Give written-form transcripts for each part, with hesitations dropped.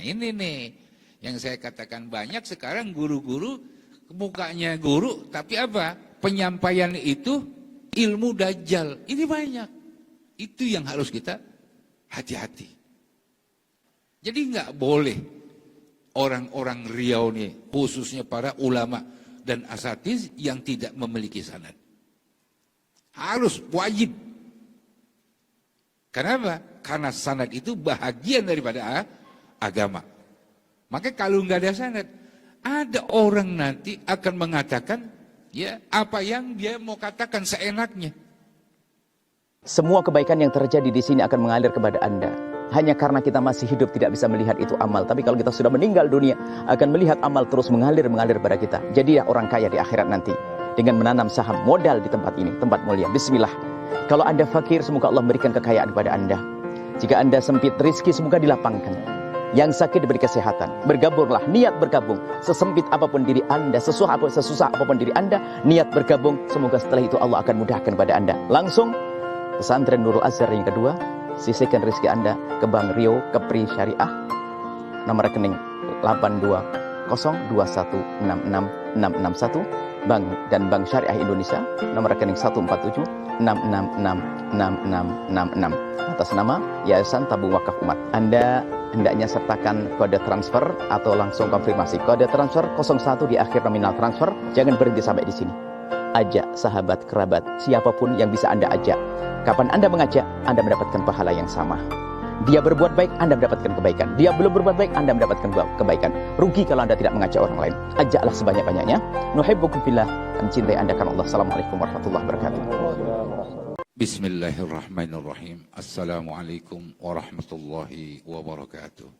ini nih yang saya katakan, banyak sekarang guru-guru mukanya guru tapi apa? Penyampaian itu ilmu dajjal. Ini banyak. Itu yang harus kita hati-hati. Jadi nggak boleh orang-orang Riau nih, khususnya para ulama dan asatiz yang tidak memiliki sanad. Harus wajib. Kenapa? Karena sanad itu bahagian daripada agama. Maka kalau nggak ada sanad, ada orang nanti akan mengatakan ya apa yang dia mau katakan seenaknya. Semua kebaikan yang terjadi di sini akan mengalir kepada Anda. Hanya karena kita masih hidup tidak bisa melihat itu amal. Tapi kalau kita sudah meninggal dunia, akan melihat amal terus mengalir pada kita. Jadi ya orang kaya di akhirat nanti. Dengan menanam saham modal di tempat ini, tempat mulia. Bismillah. Kalau Anda fakir, semoga Allah memberikan kekayaan kepada Anda. Jika Anda sempit rezeki, semoga dilapangkan. Yang sakit diberi kesehatan. Bergabunglah, niat bergabung. Sesempit apapun diri Anda, sesusah apapun diri Anda, niat bergabung. Semoga setelah itu Allah akan mudahkan pada Anda. Langsung pesantren Nurul Azhar yang kedua, sisihkan rezeki Anda ke Bank Rio Kepri Syariah, nomor rekening 82021666661, Bank dan Bank Syariah Indonesia, nomor rekening 147666666, atas nama Yayasan Tabung Wakaf Umat. Anda hendaknya sertakan kode transfer atau langsung konfirmasi kode transfer 01 di akhir nominal transfer. Jangan berhenti sampai di sini. Ajak sahabat, kerabat, siapapun yang bisa Anda ajak. Kapan Anda mengajak, Anda mendapatkan pahala yang sama. Dia berbuat baik, Anda mendapatkan kebaikan. Dia belum berbuat baik, Anda mendapatkan kebaikan. Rugi kalau Anda tidak mengajak orang lain. Ajaklah sebanyak-banyaknya. Nuhibbukum fillah. Kami cintai Anda karena Allah. Assalamualaikum warahmatullahi wabarakatuh. Bismillahirrahmanirrahim. Assalamualaikum warahmatullahi wabarakatuh.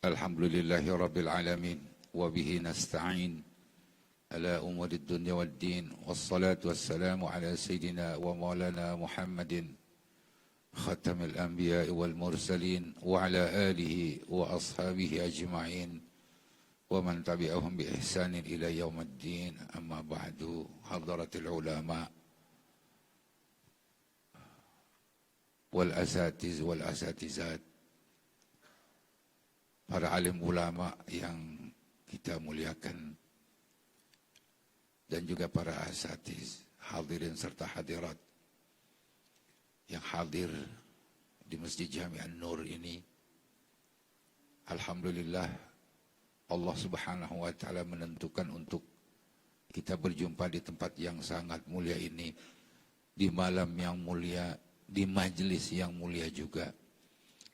Alhamdulillahi rabbil alamin. Wabihi nasta'in ala umuri dunya wad din, wassalatu wassalamu ala sayyidina wa maulana Muhammadin khatamil anbiya wal mursalin wa ala alihi wa ashabihi ajma'in wa man tabi'ahum bi ihsanin ila yaumiddin. Amma ba'du, hadratil ulama wal asatiz wal asatizat, para alim ulama yang kita muliakan, dan juga para asatiz, hadirin serta hadirat yang hadir di Masjid Jami' An-Nur ini. Alhamdulillah, Allah Subhanahu wa Ta'ala menentukan untuk kita berjumpa di tempat yang sangat mulia ini, di malam yang mulia, di majelis yang mulia juga,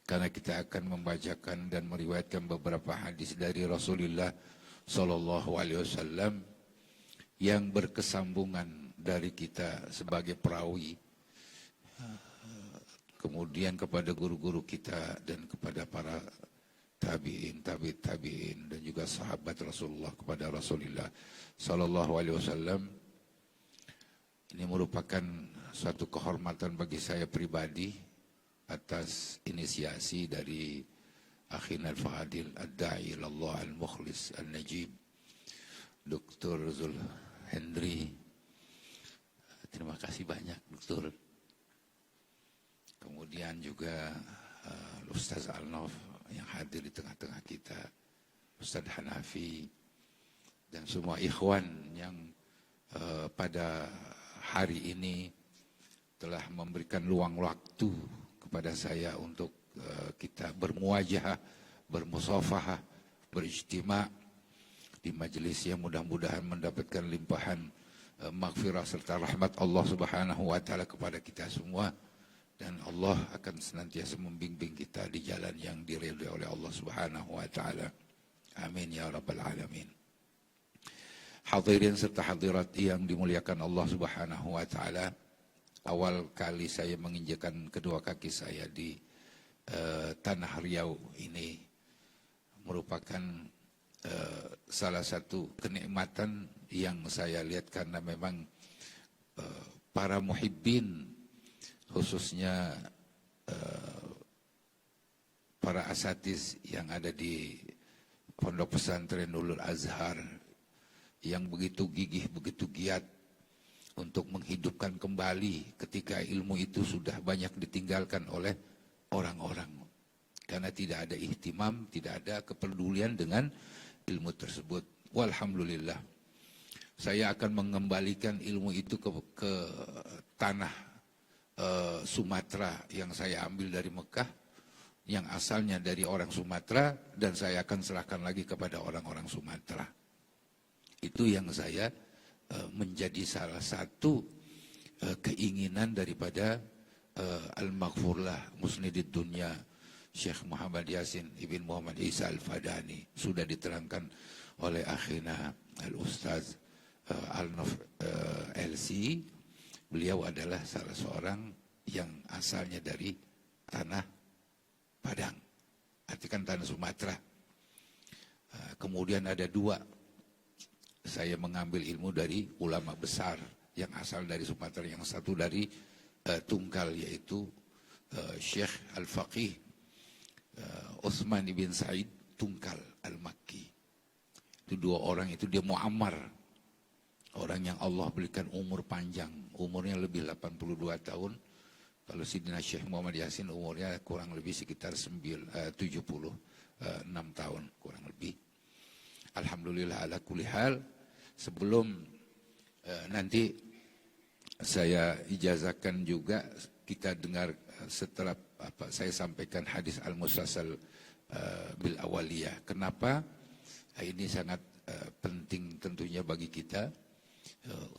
karena kita akan membacakan dan meriwayatkan beberapa hadis dari Rasulullah Sallallahu Alaihi Wasallam yang berkesambungan dari kita sebagai perawi, kemudian kepada guru-guru kita dan kepada para tabi'in, tabi'in dan juga sahabat Rasulullah kepada Rasulullah Sallallahu Alaihi Wasallam. Ini merupakan suatu kehormatan bagi saya pribadi atas inisiasi dari akhina al-fadil ad-da'i ilallah al-mukhlis al-najib Dr. Zul Hendri. Terima kasih banyak Dr. Kemudian juga Ustaz Al-Naf yang hadir di tengah-tengah kita, Ustaz Hanafi, dan semua ikhwan yang pada hari ini telah memberikan luang waktu kepada saya untuk kita bermuajahah, bermusafahah, berijtima' di majelis yang mudah-mudahan mendapatkan limpahan maghfirah serta rahmat Allah Subhanahu wa Ta'ala kepada kita semua, dan Allah akan senantiasa membimbing kita di jalan yang diridhai oleh Allah Subhanahu wa Ta'ala. Amin ya rabbal alamin. Hadirin serta hadirat yang dimuliakan Allah Subhanahu wa Ta'ala, awal kali saya menginjakan kedua kaki saya di tanah Riau ini merupakan salah satu kenikmatan yang saya lihat, karena memang para muhibbin, khususnya para asatiz yang ada di Pondok Pesantren Nurul Azhar yang begitu gigih, begitu giat untuk menghidupkan kembali ketika ilmu itu sudah banyak ditinggalkan oleh orang-orang. Karena tidak ada ihtimam, tidak ada kepedulian dengan ilmu tersebut. Walhamdulillah. Saya akan mengembalikan ilmu itu ke tanah Sumatera yang saya ambil dari Mekah, yang asalnya dari orang Sumatera, dan saya akan serahkan lagi kepada orang-orang Sumatera. Itu yang saya menjadi salah satu keinginan daripada Al-Maghfurlah Musnidid Dunya Syekh Muhammad Yasin Ibn Muhammad Isa Al-Fadani. Sudah diterangkan oleh akhina Al-Ustaz Al-Nof LC. Beliau adalah salah seorang yang asalnya dari tanah Padang, artikan tanah Sumatera. Kemudian ada dua, saya mengambil ilmu dari ulama besar yang asal dari Sumatera, yang satu dari Tungkal, yaitu Syekh Al-Faqih Utsman ibn Said Tungkal Al-Makki. Itu dua orang itu dia muammar, orang yang Allah berikan umur panjang, umurnya lebih 82 tahun. Kalau Sidina Syekh Muhammad Yasin umurnya kurang lebih sekitar 76 tahun kurang lebih. Alhamdulillah ala kulli hal. Sebelum nanti saya ijazahkan juga, kita dengar setelah saya sampaikan hadis al-musalsal bil awaliyah. Kenapa? Ini sangat penting tentunya bagi kita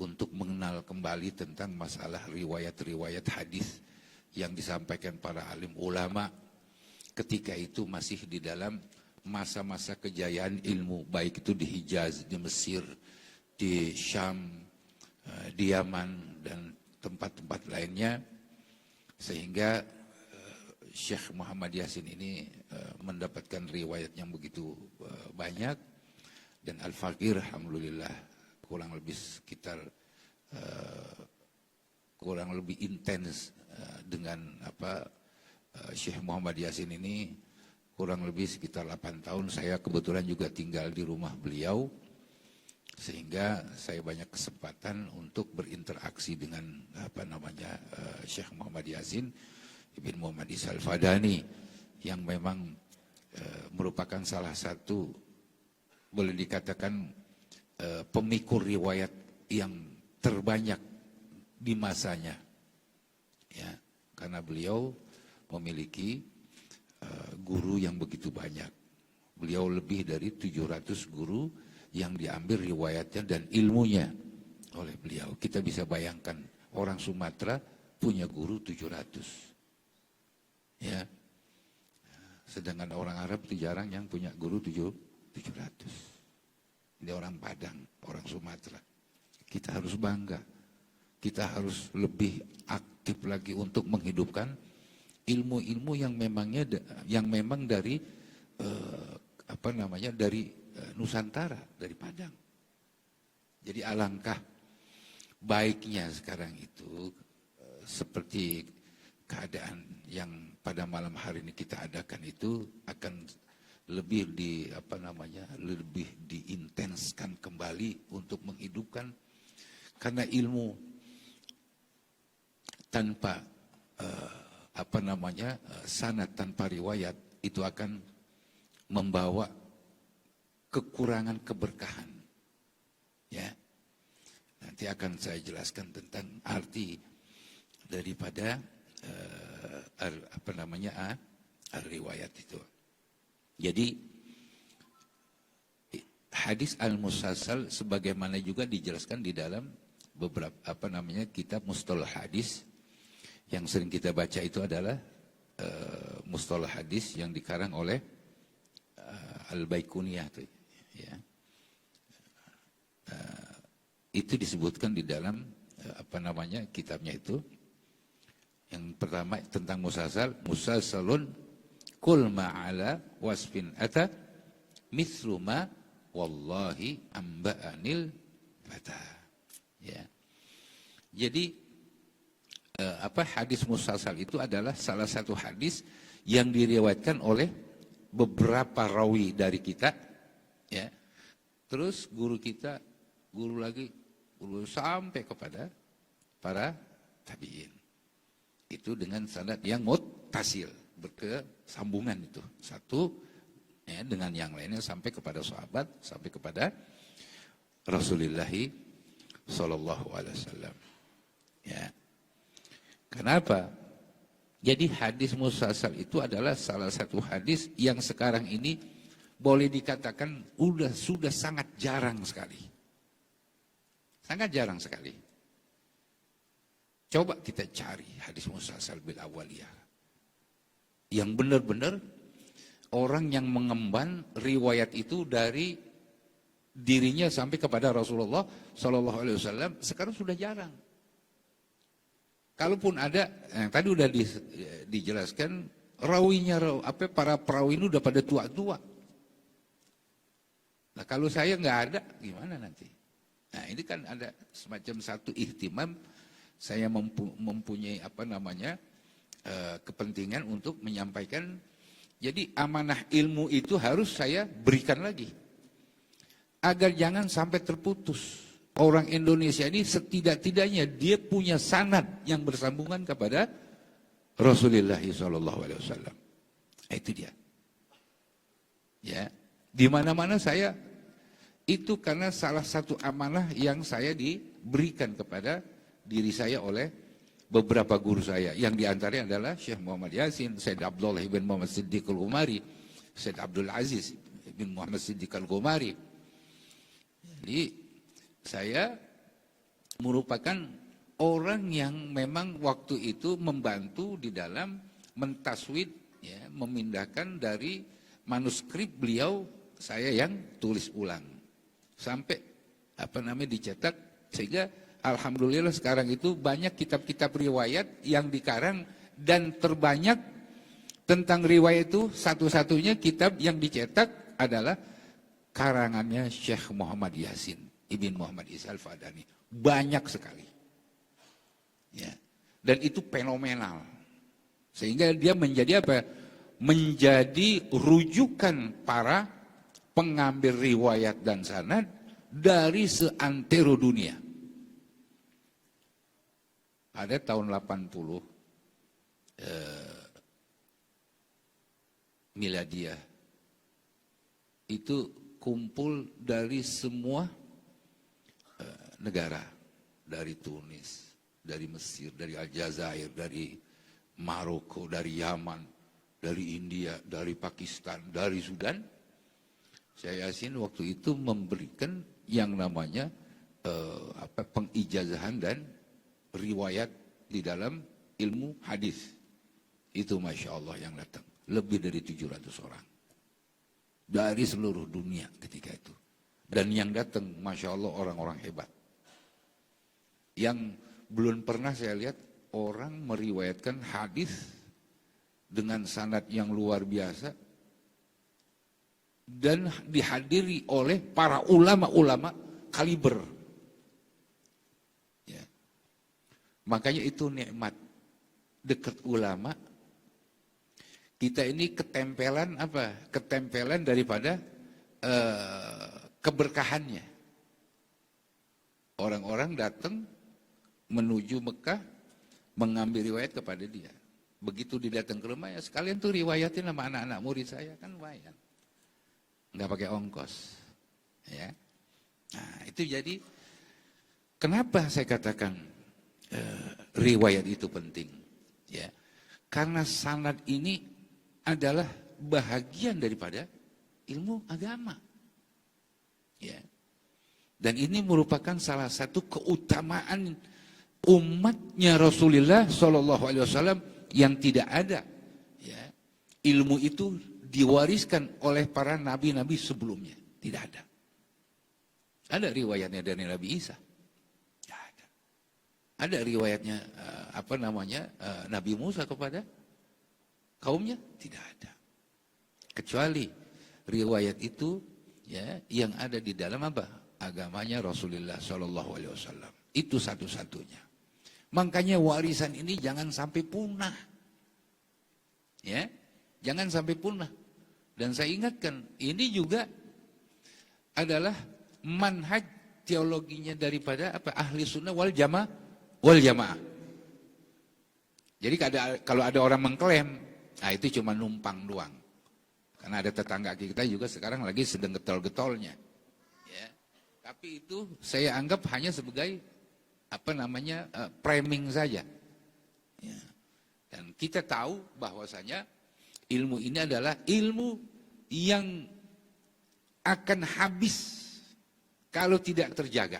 untuk mengenal kembali tentang masalah riwayat-riwayat hadis yang disampaikan para alim ulama ketika itu masih di dalam masa-masa kejayaan ilmu, baik itu di Hijaz, di Mesir, di Syam, di Yaman, dan tempat-tempat lainnya. Sehingga Syekh Muhammad Yasin ini mendapatkan riwayat yang begitu banyak. Dan Al-Faqih alhamdulillah kurang lebih sekitar kurang lebih intens dengan Syekh Muhammad Yasin ini kurang lebih sekitar 8 tahun. Saya kebetulan juga tinggal di rumah beliau, sehingga saya banyak kesempatan untuk berinteraksi dengan Syekh Muhammad Yasin Ibn Muhammad Isa Al-Fadani, yang memang merupakan salah satu, boleh dikatakan pemikul riwayat yang terbanyak di masanya, ya, karena beliau memiliki guru yang begitu banyak. Beliau lebih dari 700 guru yang diambil riwayatnya dan ilmunya oleh beliau. Kita bisa bayangkan orang Sumatera punya guru 700, ya. Sedangkan orang Arab itu jarang yang punya guru 700. Ini orang Padang, orang Sumatera. Kita harus bangga. Kita harus lebih aktif lagi untuk menghidupkan ilmu-ilmu yang memang dari dari Nusantara, dari Padang. Jadi alangkah baiknya sekarang itu seperti keadaan yang pada malam hari ini kita adakan itu akan lebih lebih diintenskan kembali untuk menghidupkan, karena ilmu tanpa sanad, tanpa riwayat itu akan membawa kekurangan keberkahan, ya. Nanti akan saya jelaskan tentang arti daripada riwayat itu. Jadi hadis al-musalsal sebagaimana juga dijelaskan di dalam beberapa kitab mustalah hadis. Yang sering kita baca itu adalah mustalah hadis yang dikarang oleh Al-Baiquniyah, ya. Itu disebutkan di dalam kitabnya itu. Yang pertama tentang musalsalun kul ma'ala wasfin ata mithlu ma wallahi amba'anil fata, ya. Jadi hadis musalsal itu adalah salah satu hadis yang diriwayatkan oleh beberapa rawi dari kita, ya. Terus guru kita, guru sampai kepada para tabi'in. Itu dengan sanad yang muttasil, berkesambungan itu. Satu ya, dengan yang lainnya sampai kepada sahabat, sampai kepada Rasulullah sallallahu alaihi wasallam. Ya. Kenapa? Jadi hadis musalsal itu adalah salah satu hadis yang sekarang ini boleh dikatakan sudah sangat jarang sekali. Sangat jarang sekali. Coba kita cari hadis musalsal bil awaliyah. Yang benar-benar orang yang mengemban riwayat itu dari dirinya sampai kepada Rasulullah sallallahu alaihi wasallam sekarang sudah jarang. Kalaupun ada, yang tadi udah dijelaskan, para perawi ini udah pada tua-tua. Nah kalau saya nggak ada, gimana nanti? Nah ini kan ada semacam satu ihtimam, saya mempunyai kepentingan untuk menyampaikan. Jadi amanah ilmu itu harus saya berikan lagi, agar jangan sampai terputus. Orang Indonesia ini setidak-tidaknya dia punya sanad yang bersambungan kepada Rasulullah SAW. Itu dia. Ya, di mana-mana saya itu karena salah satu amanah yang saya diberikan kepada diri saya oleh beberapa guru saya. Yang diantaranya adalah Syekh Muhammad Yasin, Said Abdullah bin Muhammad Siddiq Al-Ghumari, Said Abdul Aziz bin Muhammad Siddiq Al-Ghumari. Jadi saya merupakan orang yang memang waktu itu membantu di dalam mentaswid, ya, memindahkan dari manuskrip beliau saya yang tulis ulang sampai dicetak, sehingga alhamdulillah sekarang itu banyak kitab-kitab riwayat yang dikarang, dan terbanyak tentang riwayat itu satu-satunya kitab yang dicetak adalah karangannya Syekh Muhammad Yasin Ibn Muhammad Isa Al-Fadani. Banyak sekali. Ya. Dan itu fenomenal. Sehingga dia menjadi apa? Menjadi rujukan para pengambil riwayat dan sanad dari seantero dunia. Pada tahun 80 miladiah itu kumpul dari semua negara, dari Tunis, dari Mesir, dari Aljazair, dari Maroko, dari Yaman, dari India, dari Pakistan, dari Sudan. Syekh Yasin waktu itu memberikan yang namanya pengijazahan dan riwayat di dalam ilmu hadis. Itu Masya Allah yang datang. Lebih dari 700 orang. Dari seluruh dunia ketika itu. Dan yang datang Masya Allah orang-orang hebat. Yang belum pernah saya lihat orang meriwayatkan hadis dengan sanad yang luar biasa dan dihadiri oleh para ulama-ulama kaliber. Ya. Makanya itu nikmat dekat ulama. Kita ini ketempelan Ketempelan daripada keberkahannya. Orang-orang datang menuju Mekah mengambil riwayat kepada dia. Begitu dia datang ke rumah, ya sekalian tuh riwayatin sama anak-anak murid saya, kan lumayan. Nggak pakai ongkos. Ya. Nah, itu jadi kenapa saya katakan riwayat itu penting? Ya. Karena sanad ini adalah bahagian daripada ilmu agama. Ya. Dan ini merupakan salah satu keutamaan umatnya Rasulullah SAW yang tidak ada. Ya. Ilmu itu diwariskan oleh para nabi-nabi sebelumnya. Tidak ada. Ada riwayatnya dari Nabi Isa. Tidak ada. Ada riwayatnya Nabi Musa kepada kaumnya. Tidak ada. Kecuali riwayat itu ya yang ada di dalam agamanya Rasulullah SAW. Itu satu-satunya. Makanya warisan ini jangan sampai punah. Ya, jangan sampai punah. Dan saya ingatkan, ini juga adalah manhaj teologinya daripada ahli sunnah wal wal jamaah. Jadi kalau ada orang mengklaim, nah itu cuma numpang doang. Karena ada tetangga kita juga sekarang lagi sedang getol-getolnya. Ya. Tapi itu saya anggap hanya sebagai framing saja. Ya. Dan kita tahu bahwasanya ilmu ini adalah ilmu yang akan habis kalau tidak terjaga.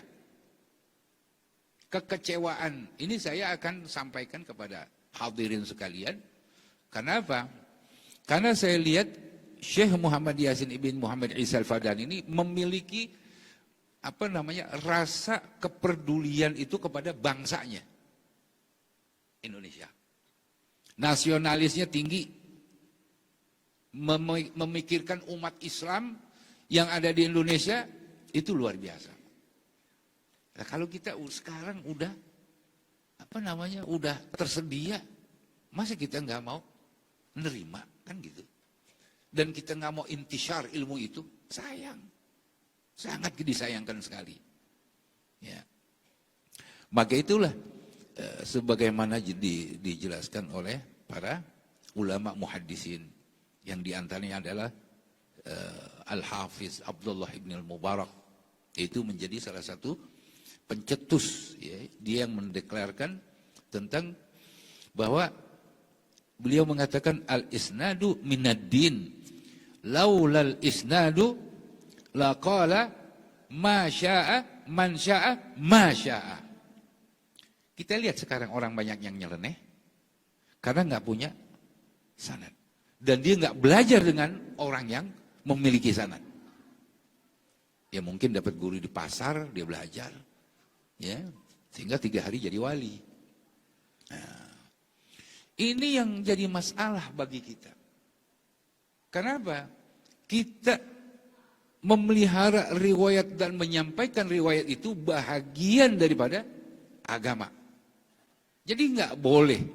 Kekecewaan ini saya akan sampaikan kepada hadirin sekalian. Kenapa? Karena saya lihat Syekh Muhammad Yasin ibn Muhammad Isa Al-Fadan ini memiliki rasa kepedulian itu kepada bangsanya Indonesia. Nasionalisnya tinggi, memikirkan umat Islam yang ada di Indonesia itu luar biasa. Nah, kalau kita sekarang udah udah tersedia, masa kita nggak mau nerima kan gitu? Dan kita nggak mau intisyar ilmu itu, sayang, sangat disayangkan sekali. Ya, maka itulah sebagaimana dijelaskan oleh para ulama muhaddisin yang diantaranya adalah Al-Hafiz Abdullah ibn al-Mubarak. Itu menjadi salah satu pencetus, ya, dia yang mendeklarkan tentang bahwa beliau mengatakan al-isnadu minad-din, laulal isnadu laqala ma syaa man syaa ma syaa. Kita lihat sekarang orang banyak yang nyeleneh karena nggak punya sanad, dan dia nggak belajar dengan orang yang memiliki sanad. Ya mungkin dapat guru di pasar, dia belajar, ya, sehingga 3 hari jadi wali. Nah, ini yang jadi masalah bagi kita. Kenapa? Kita memelihara riwayat dan menyampaikan riwayat itu bahagian daripada agama. Jadi nggak boleh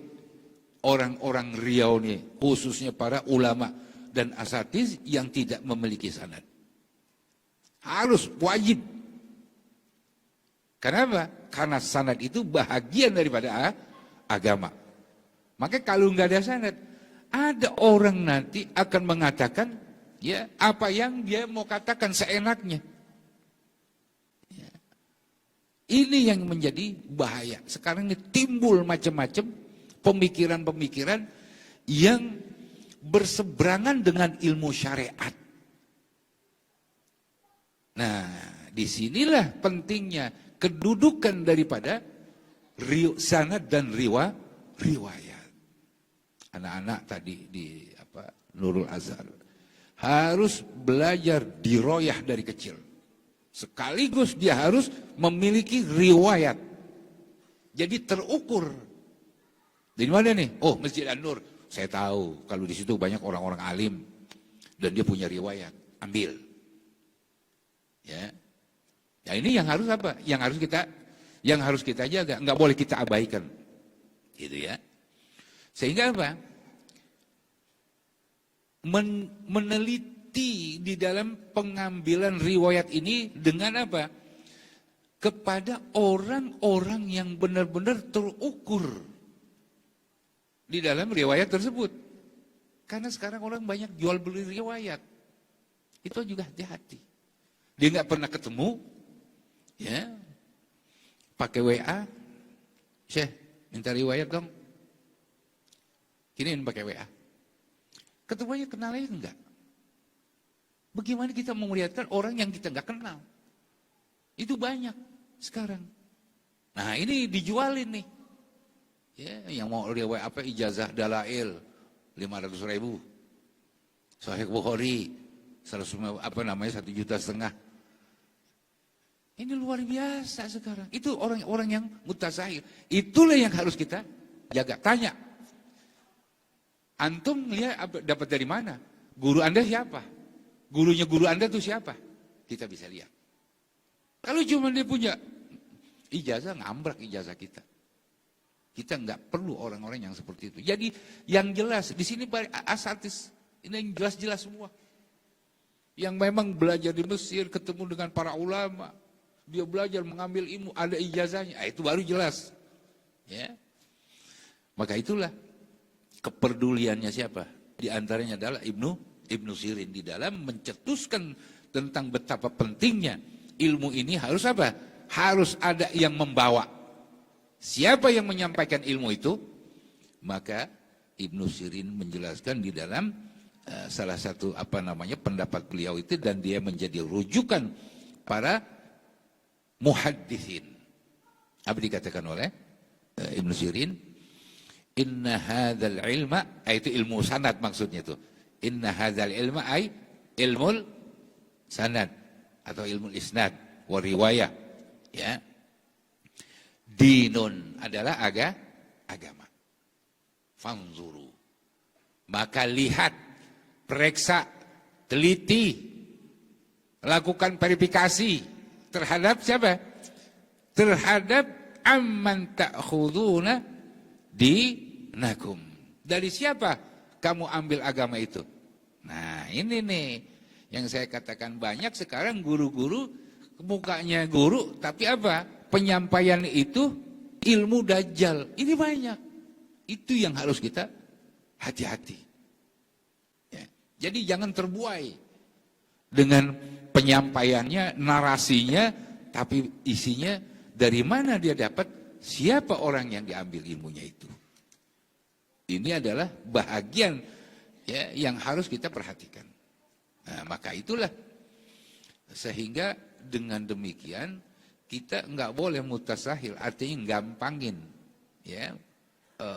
orang-orang Riau nih, khususnya para ulama dan asatiz yang tidak memiliki sanad. Harus wajib. Kenapa? Karena sanad itu bahagian daripada agama. Maka kalau nggak ada sanad, ada orang nanti akan mengatakan ya apa yang dia mau katakan seenaknya. Ya. Ini yang menjadi bahaya. Sekarang ini timbul macam-macam pemikiran-pemikiran yang berseberangan dengan ilmu syariat. Nah, disinilah pentingnya kedudukan daripada sanad dan riwayat. Anak-anak tadi di Nurul Azhar harus belajar diroyah dari kecil. Sekaligus dia harus memiliki riwayat. Jadi terukur. Dari mana nih? Oh, Masjid An-Nur. Saya tahu kalau di situ banyak orang-orang alim dan dia punya riwayat. Ambil. Ya. Ya ini yang harus apa? Yang harus kita jaga, nggak boleh kita abaikan. Gitu ya. Sehingga apa? Meneliti di dalam pengambilan riwayat ini dengan apa? Kepada orang-orang yang benar-benar terukur di dalam riwayat tersebut. Karena sekarang orang banyak jual beli riwayat. Itu juga hati-hati. Dia nggak pernah ketemu, ya, pakai WA, Syekh, minta riwayat dong. Kiniin pakai WA. Ketemunya kenalnya enggak. Bagaimana kita mau melihatkan orang yang kita nggak kenal? Itu banyak sekarang. Nah ini dijualin nih. Ya, yang mau riwayat apa ijazah dalail 500.000. Sahih Bukhari 100, 1,5 juta. Ini luar biasa sekarang. Itu orang-orang yang mutasahil. Itulah yang harus kita jaga. Tanya. Antum lihat dapat dari mana? Guru Anda siapa? Gurunya guru Anda itu siapa? Kita bisa lihat. Kalau cuma dia punya ijazah, ngambrak ijazah kita. Kita nggak perlu orang-orang yang seperti itu. Jadi yang jelas di sini asatis ini yang jelas-jelas semua. Yang memang belajar di Mesir, ketemu dengan para ulama, dia belajar mengambil ilmu, ada ijazahnya, itu baru jelas. Ya. Maka itulah kepeduliannya siapa? Di antaranya adalah Ibnu Sirin di dalam mencetuskan tentang betapa pentingnya ilmu ini harus apa? Harus ada yang membawa. Siapa yang menyampaikan ilmu itu? Maka Ibnu Sirin menjelaskan di dalam salah satu pendapat beliau itu, dan dia menjadi rujukan para muhaddisin. Apa dikatakan oleh Ibnu Sirin? Inna hadzal ilma, itu ilmu sanad maksudnya itu. Inna hadzal ilma ay ilmul sanad atau ilmu isnad wa riwayah, ya. Dinun adalah agama. Fanzuru. Maka lihat, periksa, teliti, lakukan verifikasi terhadap siapa? Terhadap amman ta'khuduna dinakum. Dari siapa kamu ambil agama itu? Nah, ini nih yang saya katakan, banyak sekarang guru-guru mukanya guru tapi apa? Penyampaian itu ilmu dajjal. Ini banyak. Itu yang harus kita hati-hati. Ya. Jadi jangan terbuai dengan penyampaiannya, narasinya, tapi isinya dari mana dia dapat, siapa orang yang diambil ilmunya itu. Ini adalah bahagian ya yang harus kita perhatikan. Nah, maka itulah sehingga dengan demikian kita nggak boleh mutasahil, artinya gampangin ya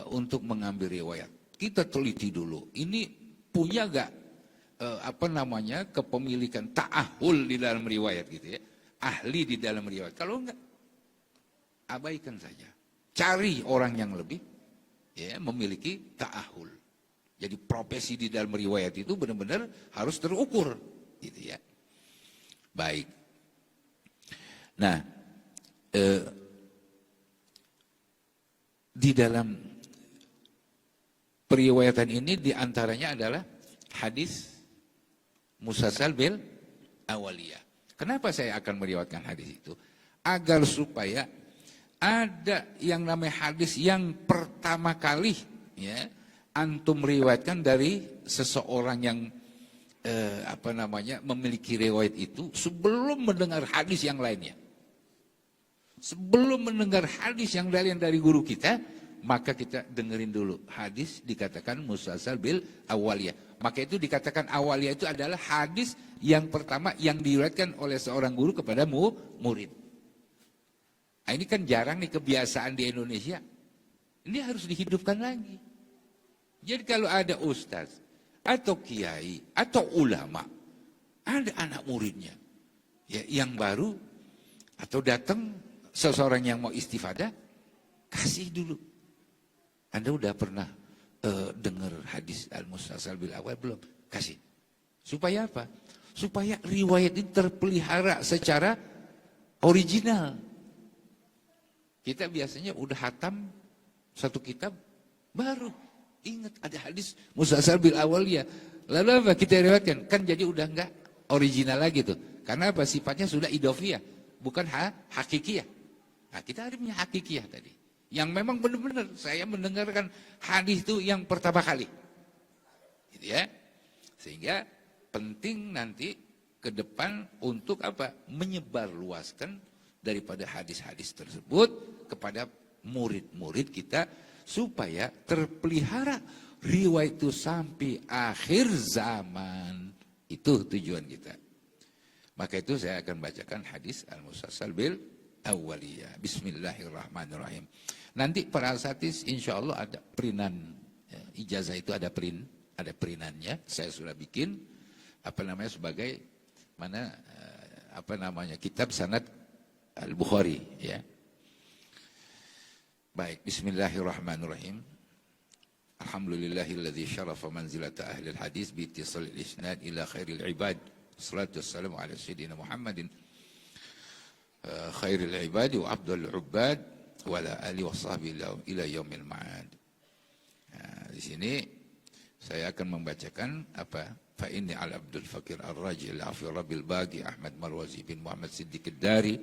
untuk mengambil riwayat. Kita teliti dulu. Ini punya nggak kepemilikan ta'ahul di dalam riwayat gitu ya, ahli di dalam riwayat. Kalau enggak, abaikan saja. Cari orang yang lebih ya memiliki ta'ahul. Jadi profesi di dalam riwayat itu benar-benar harus terukur gitu ya. Baik. Nah, di dalam periwayatan ini diantaranya adalah hadis musalsal bil awaliyah. Kenapa saya akan meriwayatkan hadis itu? Agar supaya ada yang namanya hadis yang pertama kali ya antum riwayatkan dari seseorang yang memiliki riwayat itu sebelum mendengar hadis yang lainnya. Sebelum mendengar hadis yang lain dari guru kita, maka kita dengerin dulu hadis dikatakan musalsal bil awaliyah. Maka itu dikatakan awaliyah itu adalah hadis yang pertama yang diriwayatkan oleh seorang guru kepada murid. Nah, ini kan jarang nih kebiasaan di Indonesia. Ini harus dihidupkan lagi. Jadi kalau ada ustaz atau kiai atau ulama, ada anak muridnya ya, yang baru atau datang seseorang yang mau istifadah, kasih dulu. Anda udah pernah dengar hadis al-musalsal bil awal belum? Kasih. Supaya apa? Supaya riwayat ini terpelihara secara original. Kita biasanya udah hatam satu kitab, baru ingat ada hadis musalsal bil awaliyah. Lalu apa kita riwayatkan? Kan jadi udah enggak original lagi tuh. Karena apa? Sifatnya sudah idofiyah, bukan hakikiyah. Nah, kita harusnya hakikiyah tadi. Yang memang benar-benar saya mendengarkan hadis itu yang pertama kali. Gitu ya. Sehingga penting nanti ke depan untuk apa? Menyebarluaskan daripada hadis-hadis tersebut kepada murid-murid kita supaya terpelihara riwayat itu sampai akhir zaman. Itu tujuan kita. Maka itu saya akan bacakan hadis al-musalsal bil awaliyah. Bismillahirrahmanirrahim. Nanti para asatidz insya Allah ada printan ya, ijazah itu ada printannya. Saya sudah bikin sebagai kitab sanad Al-Bukhari ya. Baik, bismillahirrahmanirrahim. Alhamdulillahilladzi syarafa manzilata ahli al-hadis bi ittisalil isnad ila khairil ibad. Wassalatu wassalamu ala sayyidina Muhammadin khairil ibad wa afdalul ubad wa ala alihi wa sahbihi ila yaumil ma'ad. Nah, di sini saya akan membacakan fa inni al Abdul Fakir Ar-Raji al-Afi Rabbil Baqi Ahmad Marwazi bin Muhammad Siddiq Ad-Dari.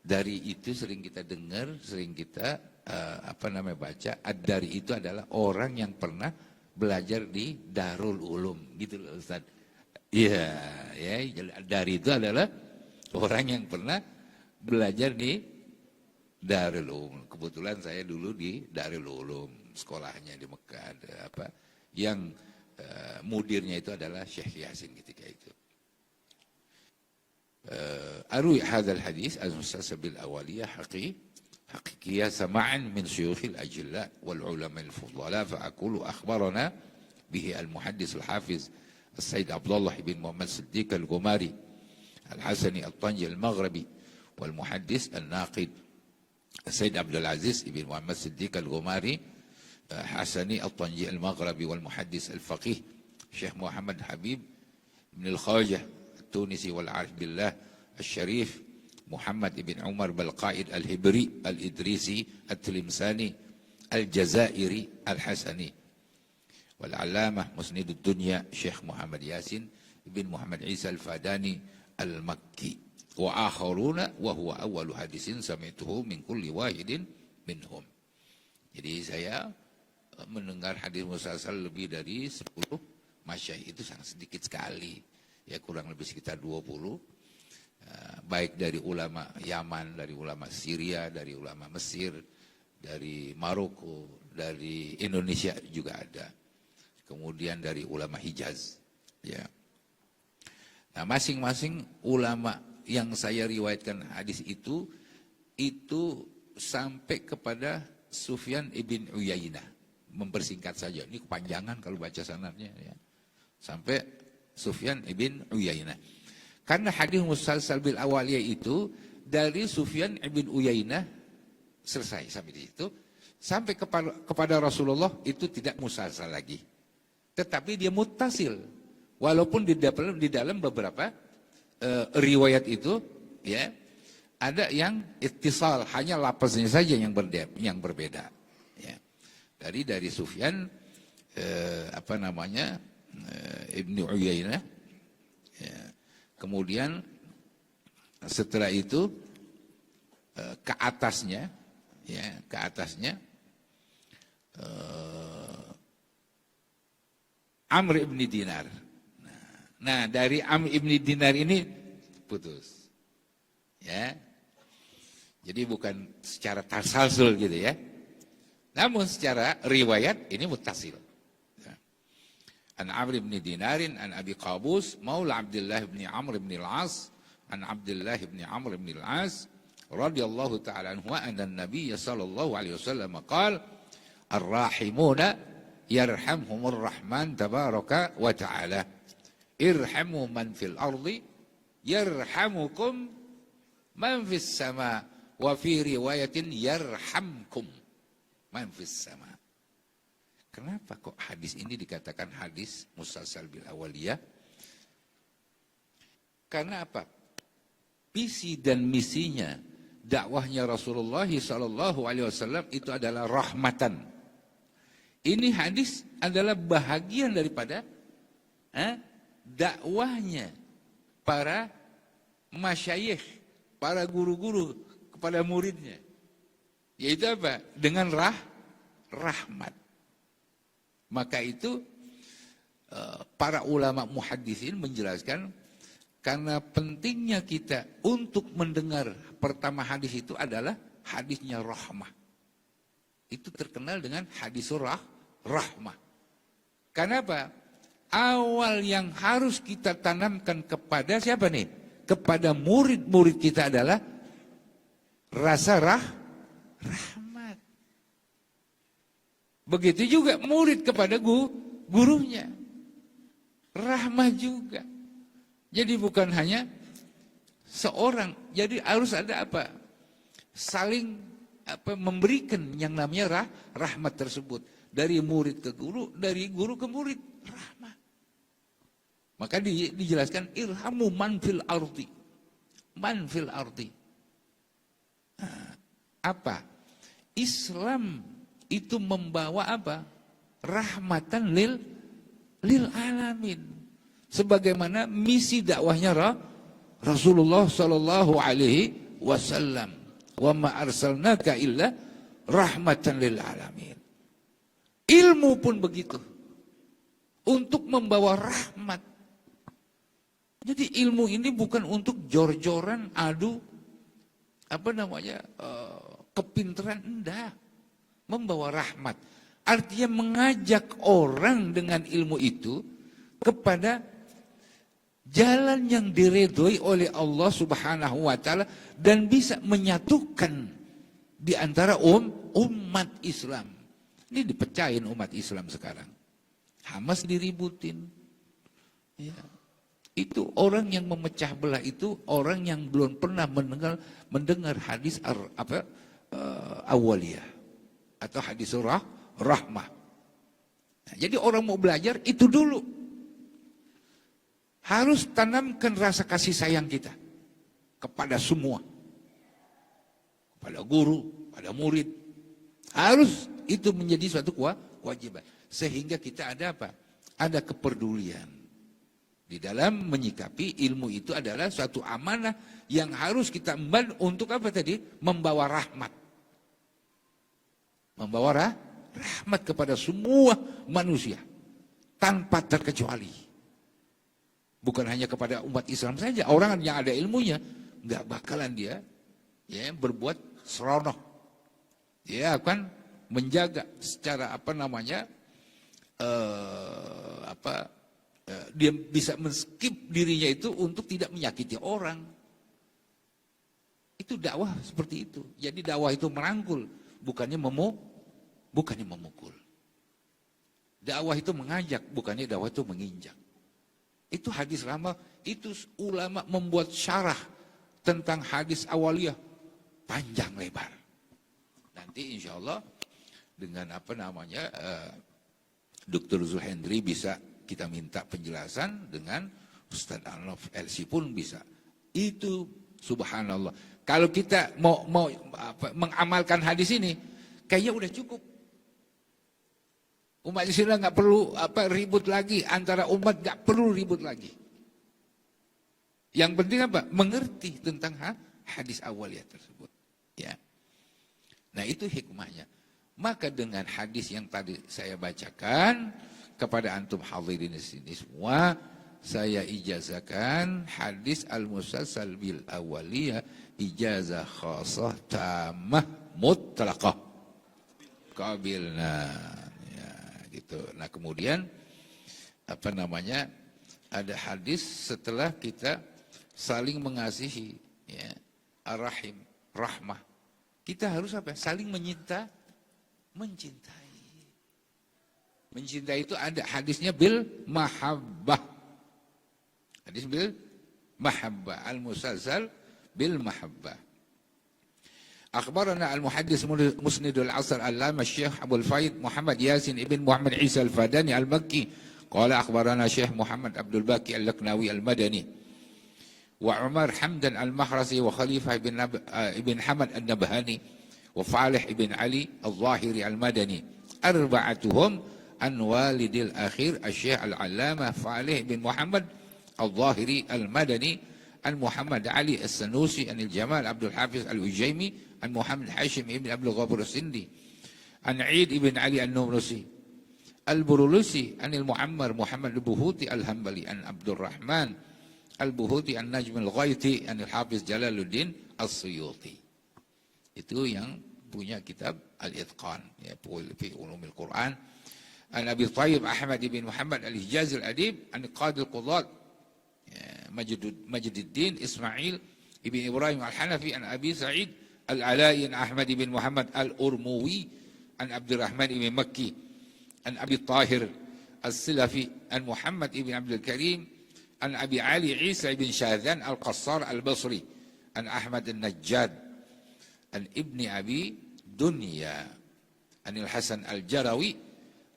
Dari itu sering kita dengar, sering kita baca ad-dari itu adalah orang yang pernah belajar di Darul Ulum, gitu loh Ustaz. Iya, ya, dari itu adalah orang yang pernah belajar di Darul Ulum. Kebetulan saya dulu di Darul Ulum, sekolahnya di Mekah, yang mudirnya itu adalah Syekh Yasin ketika itu. Arwi hadzal hadis al-mustasabil awaliyah حقيقية سماعا من شيوخ الأجلاء والعلماء الفضلاء فأقول أخبرنا به المحدث الحافظ السيد عبد الله بن محمد الصديق الغماري الحسني الطنجي المغربي والمحدث الناقد السيد عبد العزيز بن محمد الصديق الغماري حسني الطنجي المغربي والمحدث الفقيه الشيخ محمد حبيب بن الخواجة التونسي والعارف بالله الشريف محمد بن عمر بالقائد الهبري الإدريسي التلمساني الجزائري الحسني والعلامة مسند الدنيا شيخ محمد ياسين بن محمد عيسى الفاداني المكي وآخرون وهو أول حديث سمعته من كل واحد منهم. Jadi saya mendengar hadis musalsal lebih dari 10 masyayikh, itu sangat sedikit sekali, ya kurang lebih sekitar 20. Baik dari ulama Yaman, dari ulama Syria, dari ulama Mesir, dari Maroko, dari Indonesia juga ada. Kemudian dari ulama Hijaz. Ya. Nah, masing-masing ulama yang saya riwayatkan hadis itu sampai kepada Sufyan ibn Uyainah. Mempersingkat saja, ini kepanjangan kalau baca sanadnya. Ya. Sampai Sufyan ibn Uyainah. Karena hadis musalsal bil awaliyah itu dari Sufyan ibn Uyainah selesai sampai di situ, sampai kepada Rasulullah itu tidak musalsal lagi, tetapi dia muttasil, walaupun di dalam beberapa riwayat itu ya ada yang ittisal, hanya lafaznya saja yang berbeda. Ya. Dari Sufyan ibn Uyainah. Ya. Kemudian setelah itu ke atasnya Amr ibn Dinar. Nah, dari Amr ibn Dinar ini putus. Ya. Jadi bukan secara tasalsul gitu ya. Namun secara riwayat ini muttasil. An Amr ibn Dinarin an Abi Qabus maula Abdullah ibn Amr ibn al-As an Abdullah ibn Amr ibn al-As radhiyallahu ta'ala anhu anna an-nabiy sallallahu alaihi wasallam qala ar-rahimuna yarhamhumur rahman tabaraka wa ta'ala irhamu man fil ardi yarhamukum man fis sama wa fi riwayatin yarhamkum man fis sama. Kenapa kok hadis ini dikatakan hadis musalsal bil awaliyah? Karena apa? Visi dan misinya dakwahnya Rasulullah SAW itu adalah rahmatan. Ini hadis adalah bahagian daripada dakwahnya para masyayikh, para guru-guru kepada muridnya. Yaitu apa? Dengan rahmat. Maka itu para ulama muhaddisin menjelaskan karena pentingnya kita untuk mendengar pertama hadis itu adalah hadisnya rahmah. Itu terkenal dengan hadis rahmah. Karena apa? Awal yang harus kita tanamkan kepada siapa nih? Kepada murid-murid kita adalah rasa rahmat. Begitu juga murid kepada gurunya. Rahmah juga. Jadi bukan hanya seorang. Jadi harus ada apa? Saling memberikan yang namanya rahmat tersebut. Dari murid ke guru, dari guru ke murid. Rahmah. Maka dijelaskan irhamu man fil ardi. Man fil ardi. Apa? Islam itu membawa apa? Rahmatan lil alamin. Sebagaimana misi dakwahnya Rasulullah sallallahu alaihi wasallam. Wa ma arsalnaka illa rahmatan lil alamin. Ilmu pun begitu. Untuk membawa rahmat. Jadi ilmu ini bukan untuk jor-joran, adu, kepintaran, enggak. Membawa rahmat. Artinya mengajak orang dengan ilmu itu kepada jalan yang diredhoi oleh Allah Subhanahu wa taala dan bisa menyatukan di antara umat Islam. Ini dipecahin umat Islam sekarang. Hamas diributin. Ya. Itu orang yang memecah belah itu orang yang belum pernah mendengar hadis awaliyah atau hadis rahmah. Nah, jadi orang mau belajar itu dulu. Harus tanamkan rasa kasih sayang kita kepada semua. Kepada guru, pada murid. Harus itu menjadi suatu kewajiban. Sehingga kita ada apa? Ada kepedulian. Di dalam menyikapi ilmu itu adalah suatu amanah yang harus kita emban untuk apa tadi? Membawa rahmat. Membawa rahmat kepada semua manusia. Tanpa terkecuali. Bukan hanya kepada umat Islam saja. Orang yang ada ilmunya. Nggak bakalan dia berbuat seronok. Dia akan menjaga secara dia bisa men-skip dirinya itu untuk tidak menyakiti orang. Itu dakwah seperti itu. Jadi dakwah itu merangkul, bukannya memukul. Dakwah itu mengajak, bukannya dakwah itu menginjak. Itu hadis lama, itu ulama membuat syarah tentang hadis awaliyah panjang lebar. Nanti insya Allah dengan Dr. Zulhendri bisa kita minta penjelasan dengan Ustaz Arnaf LC pun bisa. Itu subhanallah. Kalau kita mau mengamalkan hadis ini, kayaknya udah cukup. Umat Islam nggak perlu ribut lagi, antara umat nggak perlu ribut lagi. Yang penting apa? Mengerti tentang hadis awaliyah tersebut. Ya. Nah itu hikmahnya. Maka dengan hadis yang tadi saya bacakan kepada antum hadirin di sini semua, saya ijazahkan hadis al-musalsal bil awaliyah ijazah khasah tamah mutlaqah. Qabilna. Ya, gitu. Nah, kemudian ada hadis setelah kita saling mengasihi, ya, ar-rahim, rahmah. Kita harus saling mencintai. Mencintai itu ada hadisnya bil mahabbah. Hadis bil mahabbah. Al-musalsal bil mahabbah. Akhbarana al-muhaddis musnidul asr al-lama Syekh Abdul Faid Muhammad Yasin ibn Muhammad Isa al-Fadani al-Makki. Qala akhbarana Syekh Muhammad Abdul Baqi al-Laknawi al-Madani. Wa Umar Hamdan al-Mahrasi wa Khalifah ibn Hamad al-Nabhani. Wa Falih ibn Ali al-Zahiri al-Madani. Arba'atuhum an walidil akhir Syekh al-Allamah Falih bin Muhammad al-Zahiri al-Madani an Muhammad Ali al-Sanusi an al-Jamal Abdul Hafiz al-Ujaimi an Muhammad Hashim ibn Abdul Ghafur al-Sindi an Eid ibn Ali al-Numrusi al-Burulusi an al-Muammar Muhammad al-Buhuti al-Hambali an Abdul Rahman al-Buhuti an Najm al-Ghaiti an al-Hafiz Jalaluddin al-Suyuti. Itu yang punya kitab Al-Itqan, ya, fi ulumil Quran. An Abi Thayyib Ahmad bin Muhammad Al-Hijaz Al-Adib an Qadi Al-Qudat, ya, Majduddin Ismail ibn Ibrahim Al-Hanafi an Abi Sa'id Al-Ala'i an Ahmad bin Muhammad Al-Urmuwi an Abdurrahman ibn Makki an Abi Tahir Al-Silafi an Muhammad ibn Abdul Karim an Abi Ali Isa ibn Shadhan Al-Qassar Al-Basri an Ahmad Al-Najjad an Ibni Abi Dunya an Al-Hasan Al-Jarawi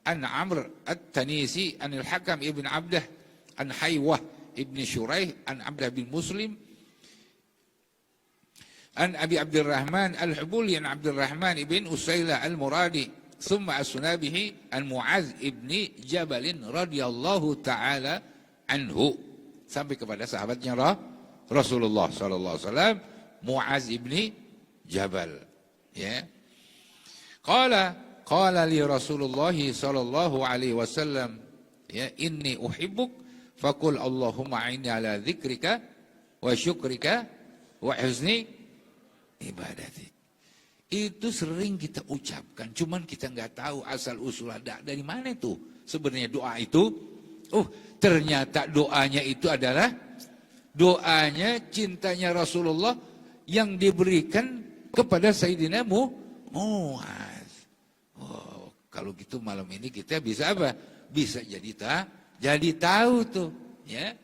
an Amr At-Tanisi an Al-Hakam ibn Abdah an Haywah ibn Shuraih an Abdah bin Muslim an Abi Abdurrahman Al-Hubuli an Abdurrahman ibn Usaylah Al-Muradi thumma as-Sunabihi an Mu'adz ibn Jabal radhiyallahu ta'ala anhu, sampai kepada sahabatnya Rasulullah sallallahu alaihi wasallam Mu'adz ibn Jabal, ya. qala li Rasulullah sallallahu alaihi wasallam, ya, inni uhibbuk faqul Allahumma inni ala dzikrika wa syukrika wa husni ibadatik. Itu sering kita ucapkan, cuman kita nggak tahu asal usul dari mana itu sebenarnya doa itu. Ternyata doanya itu adalah doanya cintanya Rasulullah yang diberikan kepada Sayyidina Mu'az. Kalau gitu malam ini kita bisa apa? Bisa jadi tahu tuh, ya.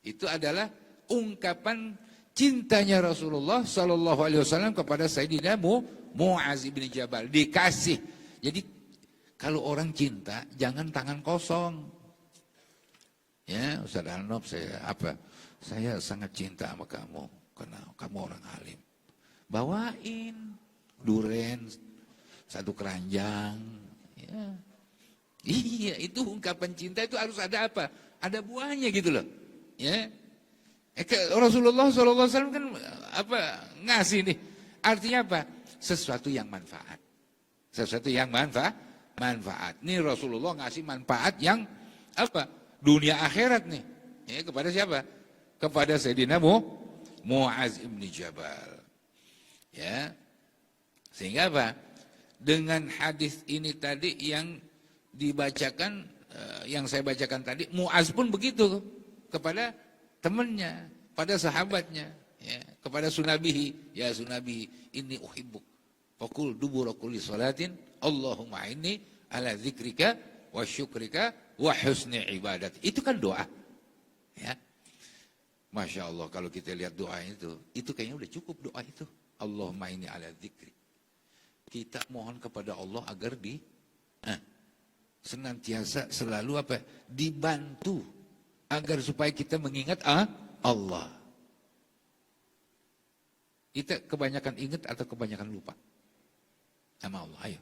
Itu adalah ungkapan cintanya Rasulullah sallallahu alaihi wasallam kepada Sayyidina Mu'az bin Jabal. Dikasih. Jadi kalau orang cinta jangan tangan kosong. Ya, Ustaz Arnob, saya sangat cinta sama kamu karena kamu orang alim. Bawain duren satu keranjang, ya. Iya, itu ungkapan cinta itu harus ada apa? Ada buahnya gitu loh. Ya. Rasulullah SAW kan ngasih nih. Artinya apa? Sesuatu yang manfaat. Sesuatu yang manfaat. Nih Rasulullah ngasih manfaat yang apa? Dunia akhirat nih. Ya, kepada siapa? Kepada Sayyidina Mu'az ibn Jabal. Ya. Sehingga apa? Dengan hadis ini tadi yang dibacakan, yang saya bacakan tadi, Mu'az pun begitu kepada temannya, pada sahabatnya, ya, kepada sunabihi, ya sunabihi, inni uhibbuk. Faqul dubura kulli salatin, Allahumma inni ala dzikrika wa syukrika wa husni ibadat. Itu kan doa. Ya. Masya Allah, kalau kita lihat doa itu kayaknya udah cukup doa itu. Allahumma inni ala dzikri. Kita mohon kepada Allah agar senantiasa selalu dibantu agar supaya kita mengingat Allah. Kita kebanyakan ingat atau kebanyakan lupa sama Allah? Ayo.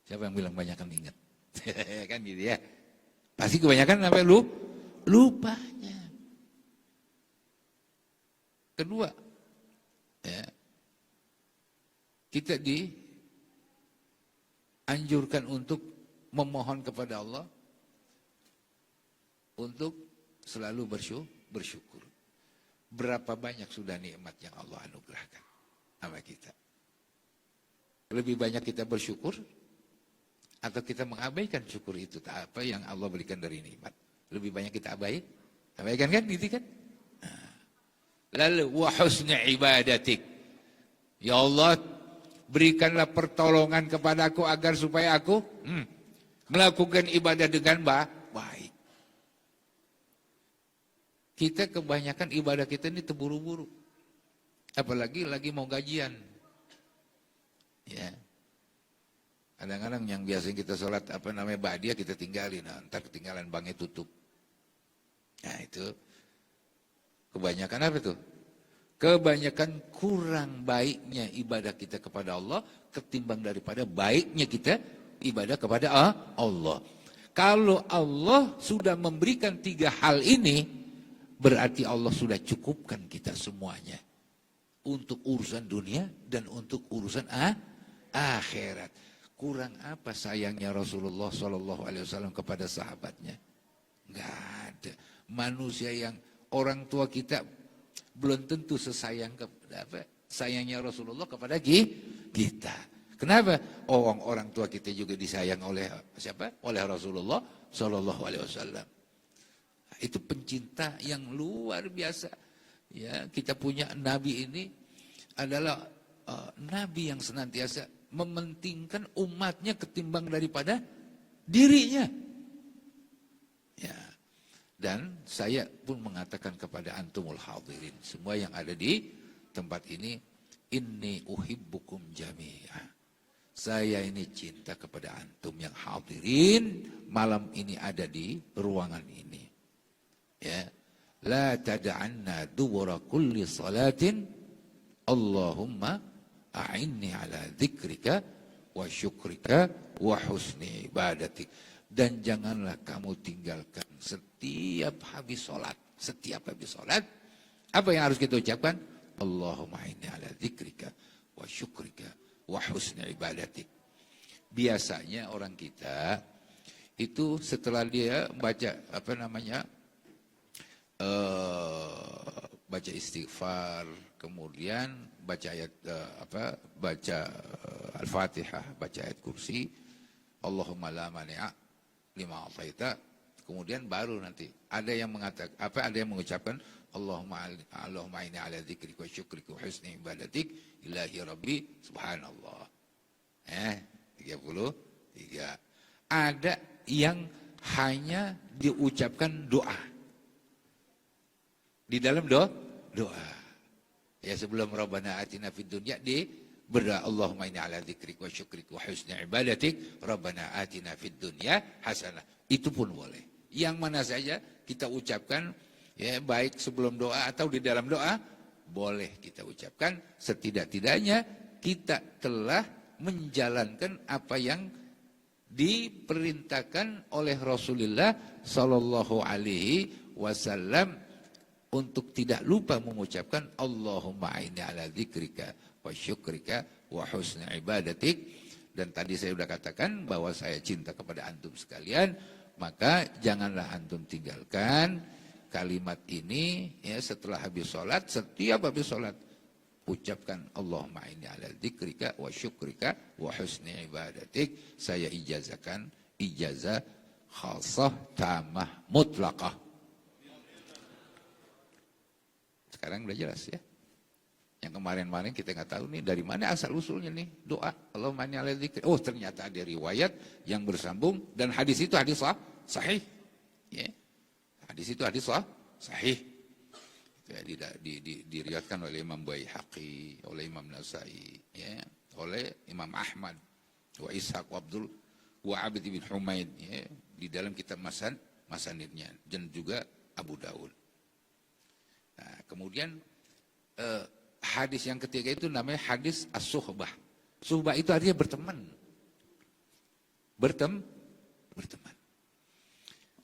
Siapa yang bilang kebanyakan ingat? Kan gitu ya. Pasti kebanyakan lupanya. Kedua, ya, kita dianjurkan untuk memohon kepada Allah untuk selalu bersyukur. Berapa banyak sudah nikmat yang Allah anugerahkan sama kita. Lebih banyak kita bersyukur atau kita mengabaikan syukur itu, apa yang Allah berikan dari nikmat. Lebih banyak kita abaikan kan gitu kan? Lalu wa husni ibadatik. Ya Allah, berikanlah pertolongan kepadaku agar supaya aku melakukan ibadah dengan baik. Kita kebanyakan ibadah kita ini terburu-buru. Apalagi lagi mau gajian. Ya. Kadang-kadang yang biasanya kita sholat ba'diyah kita tinggalin. Nah, ntar ketinggalan banknya tutup. Nah itu kebanyakan apa tuh? Kebanyakan kurang baiknya ibadah kita kepada Allah ketimbang daripada baiknya kita ibadah kepada Allah. Kalau Allah sudah memberikan 3 hal ini, berarti Allah sudah cukupkan kita semuanya. Untuk urusan dunia dan untuk urusan akhirat. Kurang apa sayangnya Rasulullah SAW kepada sahabatnya? Enggak ada. Manusia yang orang tua kita belum tentu sesayang sayangnya Rasulullah kepada kita. Kenapa? Orang tua kita juga disayang oleh siapa? Oleh Rasulullah SAW. Itu pencinta yang luar biasa. Ya, kita punya Nabi ini adalah Nabi yang senantiasa mementingkan umatnya ketimbang daripada dirinya. Ya. Dan saya pun mengatakan kepada antumul hadirin, semua yang ada di tempat ini, inni uhibbukum jami'ah. Saya ini cinta kepada antum yang hadirin malam ini ada di ruangan ini. Ya. La tada'anna dubura kulli salatin Allahumma a'inni ala dzikrika wa syukrika wa husni ibadatik. Dan janganlah kamu tinggalkan setiap habis sholat. Setiap habis sholat. Apa yang harus kita ucapkan? Allahumma a'inni ala dzikrika wa syukrika wa husni ibadatik. biasanya orang kita itu setelah dia baca baca istighfar, kemudian baca ayat baca Al-Fatihah, baca ayat kursi, Allahumma la mani'a lima ataita, kemudian baru nanti ada yang mengatakan ada yang mengucapkan Allahumma inni ala dzikrika wa syukrika wa husni ibadatik ilahi rabbi subhanallah. 33. Ada yang hanya diucapkan doa. Di dalam doa. Ya, sebelum Rabbana atina fid dunya berdoa Allahumma inni ala dzikrika wa syukrika wa husni ibadatik Rabbana atina fid dunya hasanah. Itu pun boleh. Yang mana saja kita ucapkan, ya, baik sebelum doa atau di dalam doa, boleh kita ucapkan. Setidak-tidaknya kita telah menjalankan apa yang diperintahkan oleh Rasulullah Sallallahu Alaihi Wasallam untuk tidak lupa mengucapkan Allahumma inni ala dzikrika wa syukrika wa husni ibadatik. Dan tadi saya sudah katakan bahwa saya cinta kepada antum sekalian, maka janganlah antum tinggalkan kalimat ini, ya, setelah habis sholat. Setiap habis sholat ucapkan Allahumma inni ala dzikrika wa syukrika wa husni ibadatik. Saya ijazahkan ijazah khasah tamah mutlaqah. Sekarang udah jelas, ya. Yang kemarin-kemarin kita nggak tahu nih dari mana asal usulnya nih doa Allahumma inni ala dzikrika. Oh, ternyata ada riwayat yang bersambung dan hadis itu hadis sahih. Ya. Hadis itu hadis sahih. Ya, diriwayatkan oleh Imam Baihaqi, oleh Imam Nasai, ya, oleh Imam Ahmad, wa Ishaq wa Abdul wa Abid bin Humaid, ya, di dalam kitab Masanidnya, dan juga Abu Daud. Nah, kemudian hadis yang ketiga itu namanya hadis as-suhbah. Suhbah itu artinya berteman. Berteman.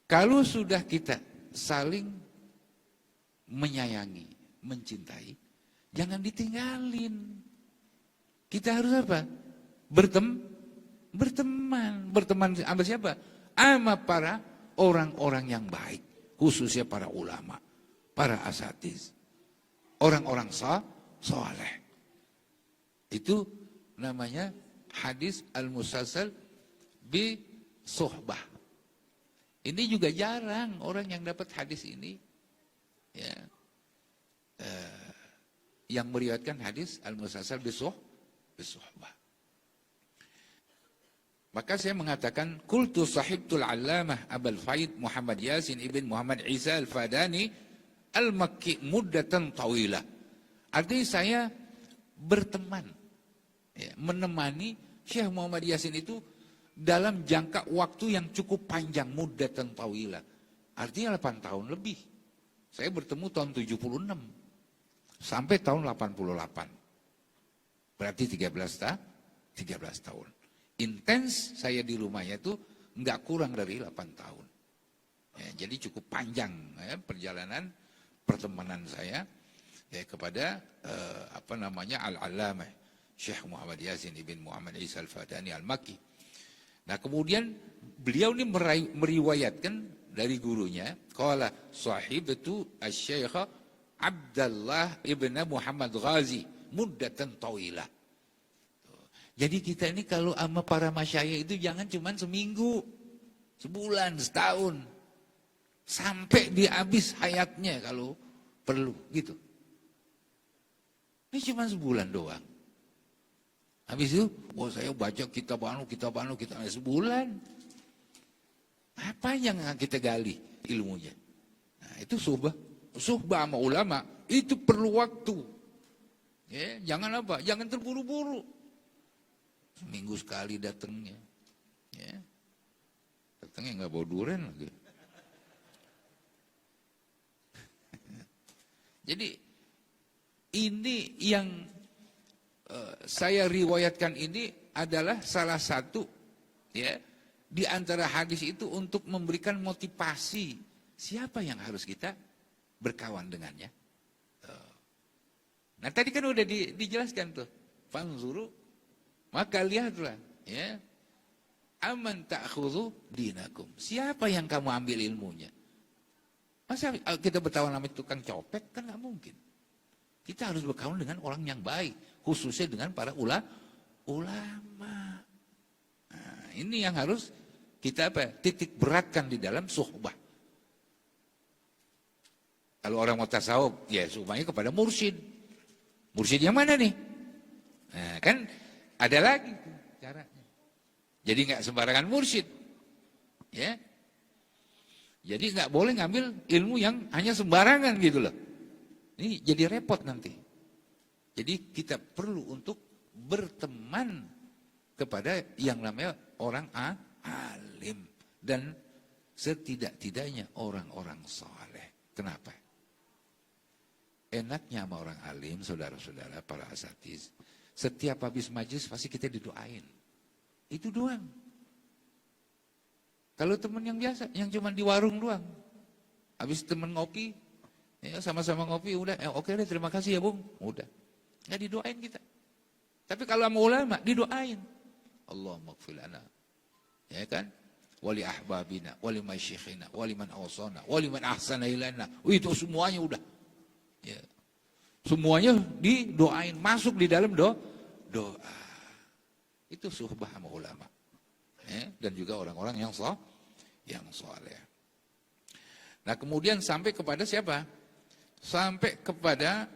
Kalau sudah kita saling menyayangi, mencintai, jangan ditinggalin. Kita harus apa? Berteman. Berteman sama siapa? Sama para orang-orang yang baik, khususnya para ulama, para asatiz, orang-orang saleh. Itu namanya hadis al-musalsal bi suhbah. Ini juga jarang orang yang dapat hadis ini, ya, yang meriwayatkan hadis al-musalsal bi suhbah. Maka saya mengatakan qultu sahibtul allamah Abul Faid Muhammad Yasin ibn Muhammad Isa al-Fadani al-Makki muddatan tawilah. Artinya saya berteman, ya, menemani Syekh Muhammad Yasin itu dalam jangka waktu yang cukup panjang, muddatan tawilah. Artinya 8 tahun lebih. Saya bertemu tahun 76 sampai tahun 88. Berarti 13 tahun. Intens saya di rumahnya itu nggak kurang dari 8 tahun. Ya, jadi cukup panjang, ya, perjalanan pertemanan saya, ya, kepada Al-Allamah Syekh Muhammad Yasin ibn Muhammad Isa al-Fadani al-Makki. Nah, kemudian beliau ini meriwayatkan dari gurunya, qala sahibatu asy-Syaikh Abdullah ibn Muhammad Ghazi muddatan tawilah. Jadi kita ini kalau sama para masyayikh itu jangan cuma seminggu, sebulan, setahun, sampai dia habis hayatnya kalau perlu, gitu. Ini cuma sebulan doang. Habis itu, saya baca kitab sebulan. Apa yang kita gali ilmunya? Nah, itu suhbah sama ulama itu perlu waktu. Ya, jangan apa? Jangan terburu-buru. Seminggu sekali datangnya. Ya. Datangnya nggak bawa durian lagi. Jadi ini yang saya riwayatkan ini adalah salah satu, ya, di antara hadis itu untuk memberikan motivasi siapa yang harus kita berkawan dengannya. Nah, tadi kan udah dijelaskan tuh, fanzuru, maka lihatlah, ya, Aman ta'khudhu dinakum. Siapa yang kamu ambil ilmunya? Masa kita bertawan sama tukang copet? Kan nggak mungkin. Kita harus berkawan dengan orang yang baik, khususnya dengan para ulama. Nah, ini yang harus kita titik beratkan di dalam suhbah. Kalau orang mau tasawuf, ya suhbahnya kepada mursyid. Mursyid yang mana nih? Nah, kan ada lagi caranya. Jadi nggak sembarangan mursyid, ya. Jadi nggak boleh ngambil ilmu yang hanya sembarangan gitu loh. Ini jadi repot nanti. Jadi kita perlu untuk berteman kepada yang namanya orang alim dan setidak-tidaknya orang-orang saleh. Kenapa? Enaknya sama orang alim, saudara-saudara, para asatiz, setiap habis majlis pasti kita didoain. Itu doang. Kalau teman yang biasa, yang cuma di warung doang, habis teman ngopi, ya sama-sama ngopi, udah, oke deh, terima kasih ya bung, udah, nggak didoain kita. Tapi kalau sama ulama didoain, Allahumma ighfir lana, ya kan, wali ahbabina, wali masyikhina, wali man awsana, wali man ahsana ilana, itu semuanya udah, ya, semuanya didoain, masuk di dalam doa. Itu suhbah sama ulama, ya, dan juga orang-orang yang saleh. Nah kemudian sampai kepada siapa? Sampai kepada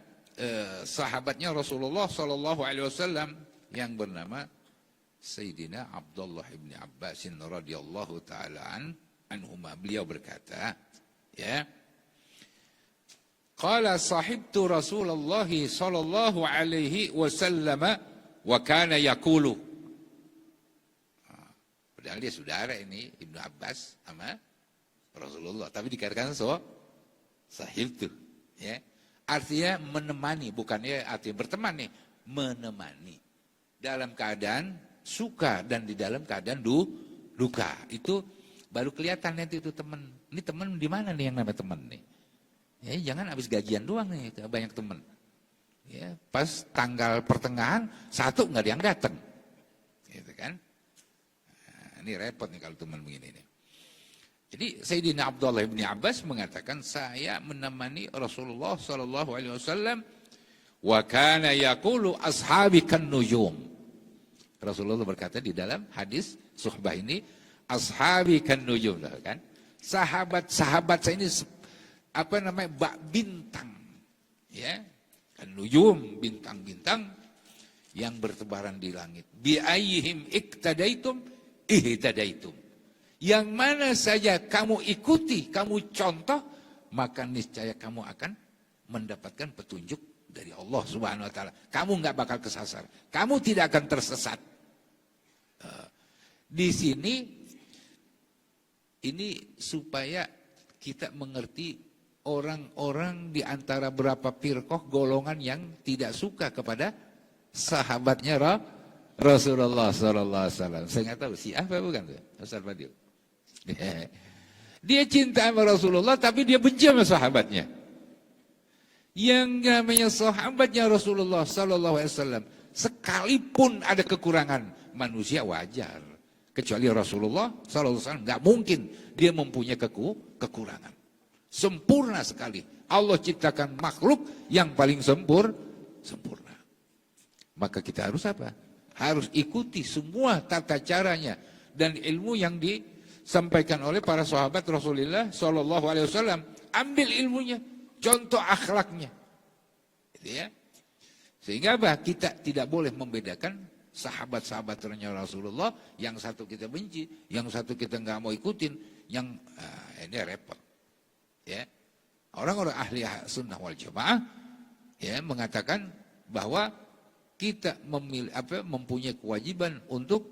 sahabatnya Rasulullah Sallallahu Alaihi Wasallam yang bernama Sayyidina Abdullah ibn Abbas radhiyallahu taala anhuma. Beliau berkata, ya, qala sahibtu Rasulullah Sallallahu Alaihi Wasallam wa kana yaqulu. Padahal dia saudara ini Ibnu Abbas sama Rasulullah, tapi dikatakan sahib tuh, ya. Artinya menemani, bukannya artinya berteman nih, menemani dalam keadaan suka dan di dalam keadaan duka. Itu baru kelihatan nanti itu teman. Ini teman di mana nih yang namanya teman nih? Ya, jangan habis gajian doang nih banyak teman. Ya, pas tanggal pertengahan satu nggak ada yang datang, gitu kan? Ini repot nih kalau teman begini nih. Jadi Sayyidina Abdullah bin Abbas mengatakan, saya menemani Rasulullah Sallallahu Alaihi Wasallam, wa kana yaqulu ashabi kan nujum. Rasulullah berkata di dalam hadis suhbah ini, ashabi kan nujum, kan? Sahabat-sahabat saya ini apa namanya, bak bintang, ya, kan nujum, bintang-bintang yang bertebaran di langit. Bi ayyihim iktadaitum ihtadaitum. Yang mana saja kamu ikuti, kamu contoh, maka niscaya kamu akan mendapatkan petunjuk dari Allah Subhanahu wa taala. Kamu nggak bakal kesasar. Kamu tidak akan tersesat. Di sini ini supaya kita mengerti orang-orang di antara berapa firqah golongan yang tidak suka kepada sahabatnya Rasulullah Sallallahu Alaihi Wasallam. Saya nggak tahu siapa bukan tuh, Ustaz Fadil. Dia cinta sama Rasulullah, tapi dia benci sama sahabatnya. Yang namanya sahabatnya Rasulullah Sallallahu Alaihi Wasallam, sekalipun ada kekurangan manusia wajar. Kecuali Rasulullah Sallallahu Alaihi Wasallam nggak mungkin dia mempunyai kekurangan. Sempurna sekali. Allah ciptakan makhluk yang paling sempurna. Maka kita harus apa? Harus ikuti semua tata caranya dan ilmu yang disampaikan oleh para sahabat Rasulullah Sallallahu Alaihi Wasallam. Ambil ilmunya, contoh akhlaknya, gitu ya. Sehingga apa? Kita tidak boleh membedakan sahabat-sahabat Rasulullah. Yang satu kita benci, yang satu kita nggak mau ikutin, yang ini repot, ya. Orang-orang ahli sunnah wal jamaah, ya, mengatakan bahwa kita mempunyai kewajiban untuk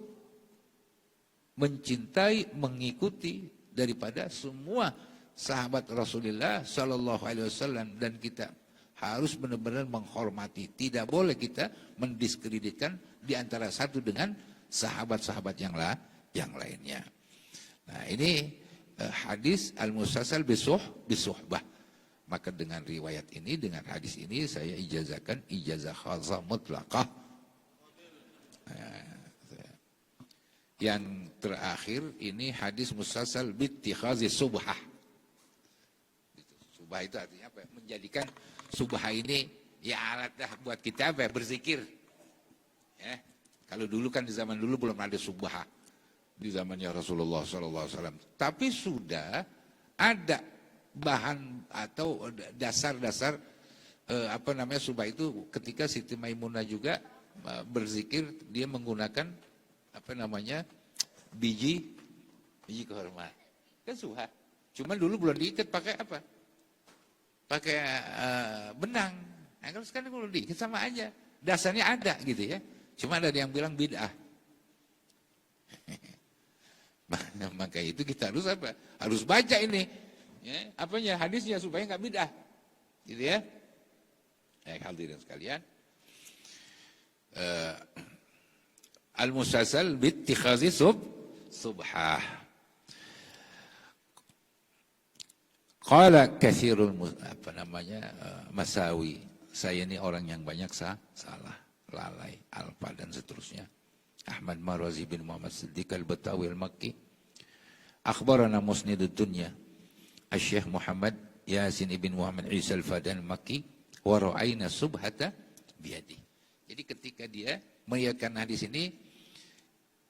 mencintai, mengikuti daripada semua sahabat Rasulullah Sallallahu Alaihi Wasallam, dan kita harus benar-benar menghormati. Tidak boleh kita mendiskreditkan di antara satu dengan sahabat-sahabat yang lainnya. Nah ini hadis al-musalsal bisuhbah. Maka dengan riwayat ini, dengan hadis ini, saya ijazahkan ijazah khazah mutlaqah. yang terakhir ini hadis musalsal bittikhazi subhah. Subhah itu artinya apa? Menjadikan subhah ini ya alat dah buat kita apa? Berzikir. Ya. Kalau dulu kan di zaman dulu belum ada subhah di zamannya Rasulullah SAW. Tapi sudah ada bahan atau dasar-dasar subhah itu ketika Siti Maimunah juga berzikir, dia menggunakan biji kurma. Kan subhah. Cuman dulu belum diikat pakai apa? Pakai benang. Nah, kalau sekarang kalau diikat sama aja. Dasarnya ada gitu ya. Cuma ada yang bilang bid'ah. Maka itu kita harus apa? Harus baca ini. Ya, apanya? Hadisnya supaya nggak bid'ah. Gitu ya. Hadirin sekalian. Al-musalsal bittikhazi subhah. Qala katsirul masawi. Saya ini orang yang banyak salah, lalai, alfa dan seterusnya. Ahmad Marwazi bin Muhammad Siddiq al-Batawi al-Makki. Akhbarana musnidud dunya. Asy-Syaikh Muhammad Yasin ibn Muhammad Isa al-Fadan al-Makki wa ra'ayna subhata biyadi. Jadi ketika dia meriwayatkan hadis ini,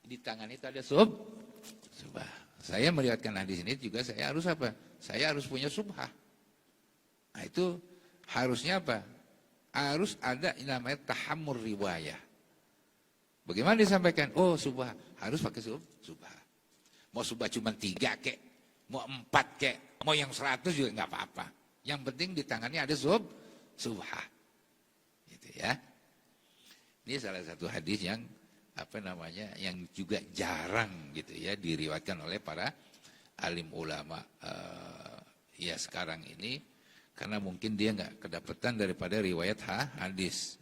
di tangan itu ada subhah. Saya meriwayatkan hadis ini juga saya harus apa? Saya harus punya subhah. Nah itu harusnya apa? Harus ada yang namanya tahammur riwayah. Bagaimana disampaikan? Oh subhah, harus pakai subhah. Mau subhah cuma 3 kek, mau 4 kek, mau yang 100 juga nggak apa-apa. Yang penting di tangannya ada subhah. Gitu ya. Ini salah satu hadis yang yang juga jarang gitu ya diriwayatkan oleh para alim ulama ya sekarang ini, karena mungkin dia nggak kedapatan daripada riwayat hadis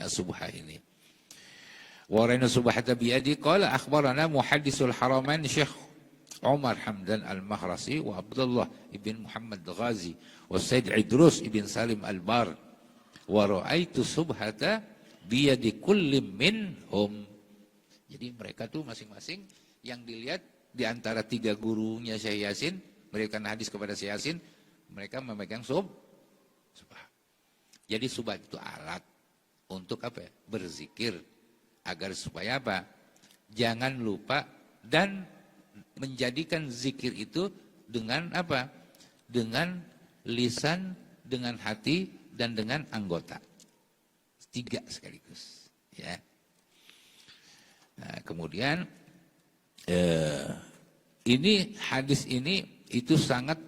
subhah ini. Warayna subhata biyadi qala akhbarana muhaddisul haramain Syekh Umar Hamdan al-Mahrasi wa Abdullah ibn Muhammad Ghazi wa Said Idrus ibn Salim al-Bar wa ra'aitu subhata biyadi kulli minhum. Jadi mereka tuh masing-masing yang dilihat di antara 3 gurunya Syekh Yasin, meriwayatkan hadis kepada Syekh Yasin, mereka memegang subhah. Jadi subhah itu alat untuk apa? Berzikir agar supaya apa? Jangan lupa dan menjadikan zikir itu dengan apa? Dengan lisan, dengan hati dan dengan anggota. 3 sekaligus, ya. Nah, kemudian ini hadis ini itu sangat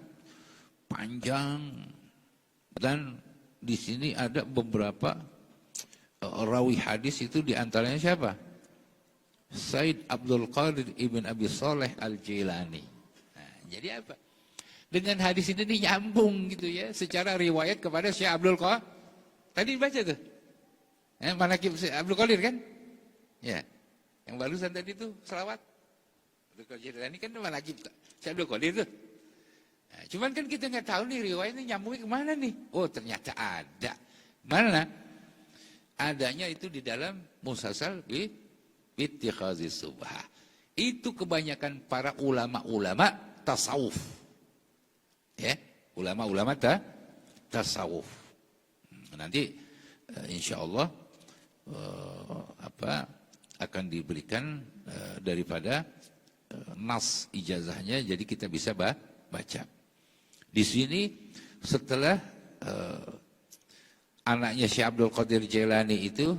panjang dan di sini ada beberapa rawi hadis itu diantaranya siapa? Said Abdul Qadir ibn Abi Saleh al-Jilani. Nah, jadi apa? Dengan hadis ini nyambung gitu ya, secara riwayat kepada Syekh Abdul Qadir. Tadi baca tuh. Manaqib Abdul Qadir kan? Ya. Yang barusan tadi itu selawat. Abdul Qadir ini kan manaqib Syekh Abdul Qadir tuh. Nah, cuman kan kita nggak tahu nih riwayatnya nyambungnya kemana nih. Oh ternyata ada. Mana? Adanya itu di dalam musalsal bittikhazi subhah. Itu kebanyakan para ulama-ulama tasawuf. Ya, ulama-ulama tasawuf. Nanti insyaallah akan diberikan daripada nas ijazahnya, jadi kita bisa baca. Di sini setelah anaknya Syekh Abdul Qadir Jailani itu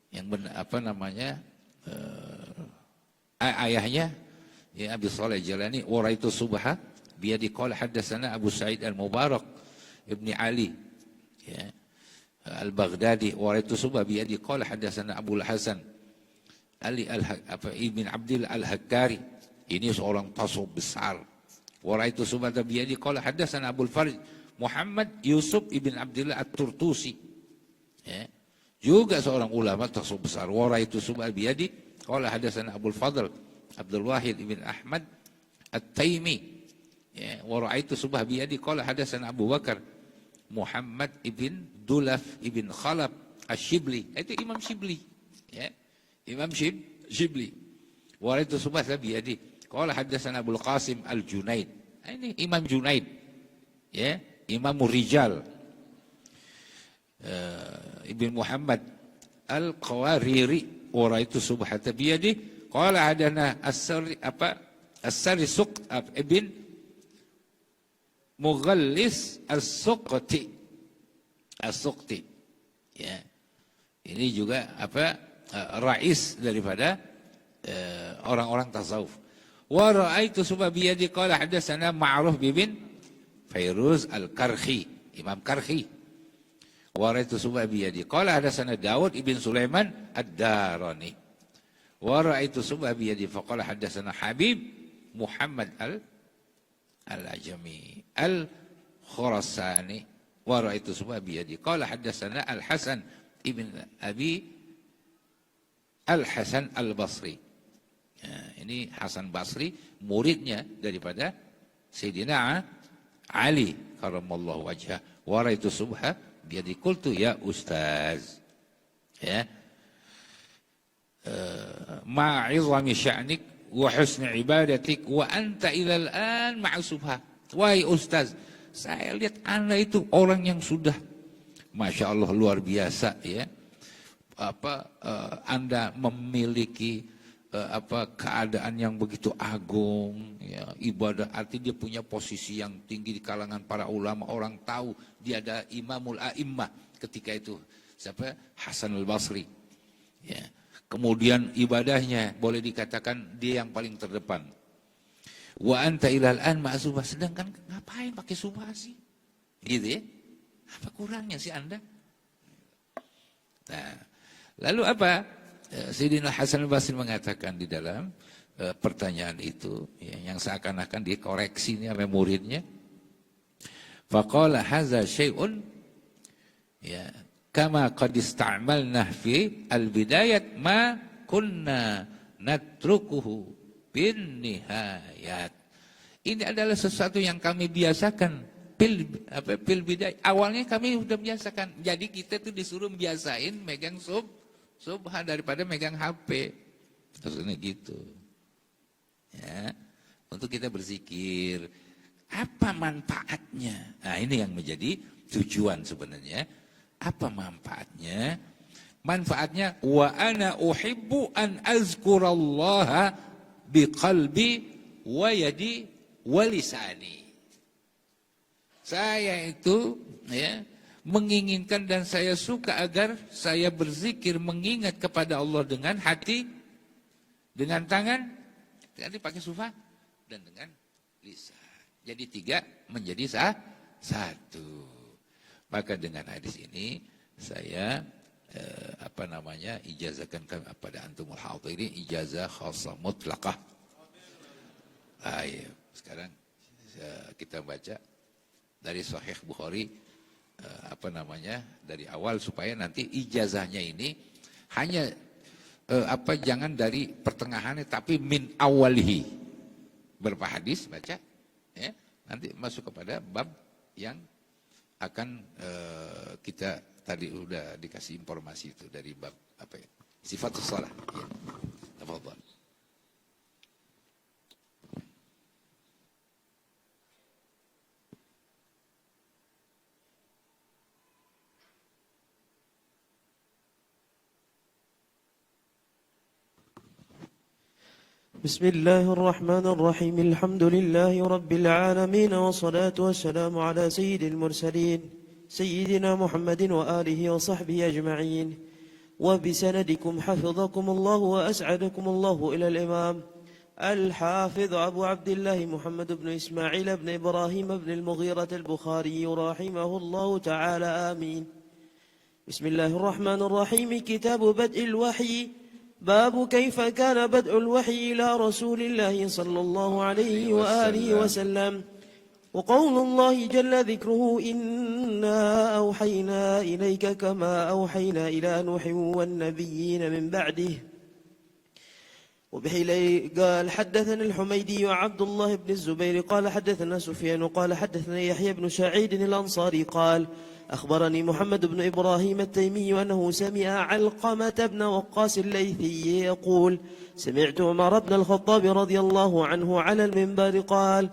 yang ayahnya ya Abi Saleh Jailani, waraitu subha biyadi qala haddatsana Abu Sa'id al-Mubarak ibni Ali ya al-Baghdadi, waraitu subha biyadi qala haddatsana Abu Hasan Ali ibn Abdil al-Hakkari, ini seorang tasawuf besar. Waraitu subha biyadi qala haddatsana Abu Farj Muhammad Yusuf ibn Abdillah at-Turtusi ya, juga seorang ulama tasawuf besar. Waraitu subha biyadi qala haddatsana Abu Fadl Abdul Wahid ibn Ahmad at-Taimi ya, waraitu subha biyadi qala haddatsana Abu Bakar Muhammad ibn Dulaf ibn Khalab Asy-Shibli, itu Imam Shibli ya, Imam Shibli. Wa ra'aitu subhata biyadi. Qala haddatsana Abul Qasim Al-Junaid. Ini Imam Junaid. Ya, Imam Rijal. Ibn Muhammad Al-Qawariri. Wa ra'aitu subhata biyadi. Qala hadana As-Sari Suq ibn Mughallis As-Suqti. As-Suqti. Ya. Ini juga rais daripada orang-orang tasawuf. Wa ra'aitu subabiyadi qala hadatsana Ma'ruf bin Fairuz Al-Karhi, Imam Karhi. Wa ra'aitu subabiyadi qala hadatsana Daud ibn Sulaiman Ad-Darani. Wa ra'aitu subabiyadi faqala hadatsana Habib Muhammad Al-Ajami Al-Khurasani. Wa ra'aitu subabiyadi qala hadatsana Al-Hasan ibn Abi Al-Hasan Al-Basri. Ya, ini Hasan Basri muridnya daripada Sayyidina Ali karramallahu wajhah. Wa ra'aitu subha biyadi qultu ya ustaz. Ya. Ma'izami sya'nik wa husni ibadatik wa anta ilal an ma'a subha. Wahai ustaz, saya lihat Anda itu orang yang sudah Masya Allah luar biasa ya. Anda memiliki keadaan yang begitu agung ya, ibadah arti dia punya posisi yang tinggi di kalangan para ulama, orang tahu dia ada Imamul A'immah ketika itu siapa? Hasan Al-Basri ya. Kemudian ibadahnya boleh dikatakan dia yang paling terdepan. Wa anta ilal an ma'zubah, sedangkan ngapain pakai subah sih? Gitu ya. Apa kurangnya sih Anda? Nah, lalu apa? Sayyidina Hasan Al-Basri mengatakan di dalam pertanyaan itu ya, yang seakan-akan dikoreksi ini oleh muridnya. Faqala hadza syai'un ya kama qad ista'malna fi al-bidayat ma kunna natrukuhu bin nihayat. Ini adalah sesuatu yang kami biasakan pil bidayah. Awalnya kami sudah biasakan. Jadi kita tuh disuruh biasain megang subhan daripada megang HP. Terusnya gitu. Ya, untuk kita berzikir. Apa manfaatnya? Nah, ini yang menjadi tujuan sebenarnya. Apa manfaatnya? Manfaatnya wa ana uhibbu an azkurallaha biqalbi wa yadi wa lisani. Saya itu ya menginginkan dan saya suka agar saya berzikir mengingat kepada Allah dengan hati, dengan tangan, tadi pakai sufa dan dengan lisan. Jadi 3 menjadi satu. Maka dengan hadis ini saya ijazahkan kepada antumul hadirin ijazah khassah mutlaqah. Ayo, sekarang kita baca dari Sahih Bukhari dari awal supaya nanti ijazahnya ini hanya jangan dari pertengahannya tapi min awalihi. Berapa hadis baca ya, nanti masuk kepada bab yang akan kita tadi udah dikasih informasi itu dari bab sifatus shalah ya. Tafadhal. بسم الله الرحمن الرحيم الحمد لله رب العالمين والصلاة والسلام على سيد المرسلين سيدنا محمد وآله وصحبه أجمعين وبسندكم حفظكم الله وأسعدكم الله إلى الإمام الحافظ أبو عبد الله محمد بن إسماعيل بن إبراهيم بن المغيرة البخاري رحمه الله تعالى آمين. بسم الله الرحمن الرحيم. كتاب بدء الوحي. باب كيف كان بدء الوحي إلى رسول الله صلى الله عليه وآله وسلم. وقول الله جل ذكره إنا أوحينا إليك كما أوحينا إلى نوح والنبيين من بعده. وبه قال حدثنا الحميدي وعبد الله بن الزبير قال حدثنا سفيان قال حدثنا يحيى بن سعيد الأنصاري قال أخبرني محمد بن إبراهيم التيمي أنه سمع علقمة بن وقاص الليثي يقول سمعت عمر بن الخطاب رضي الله عنه على المنبر قال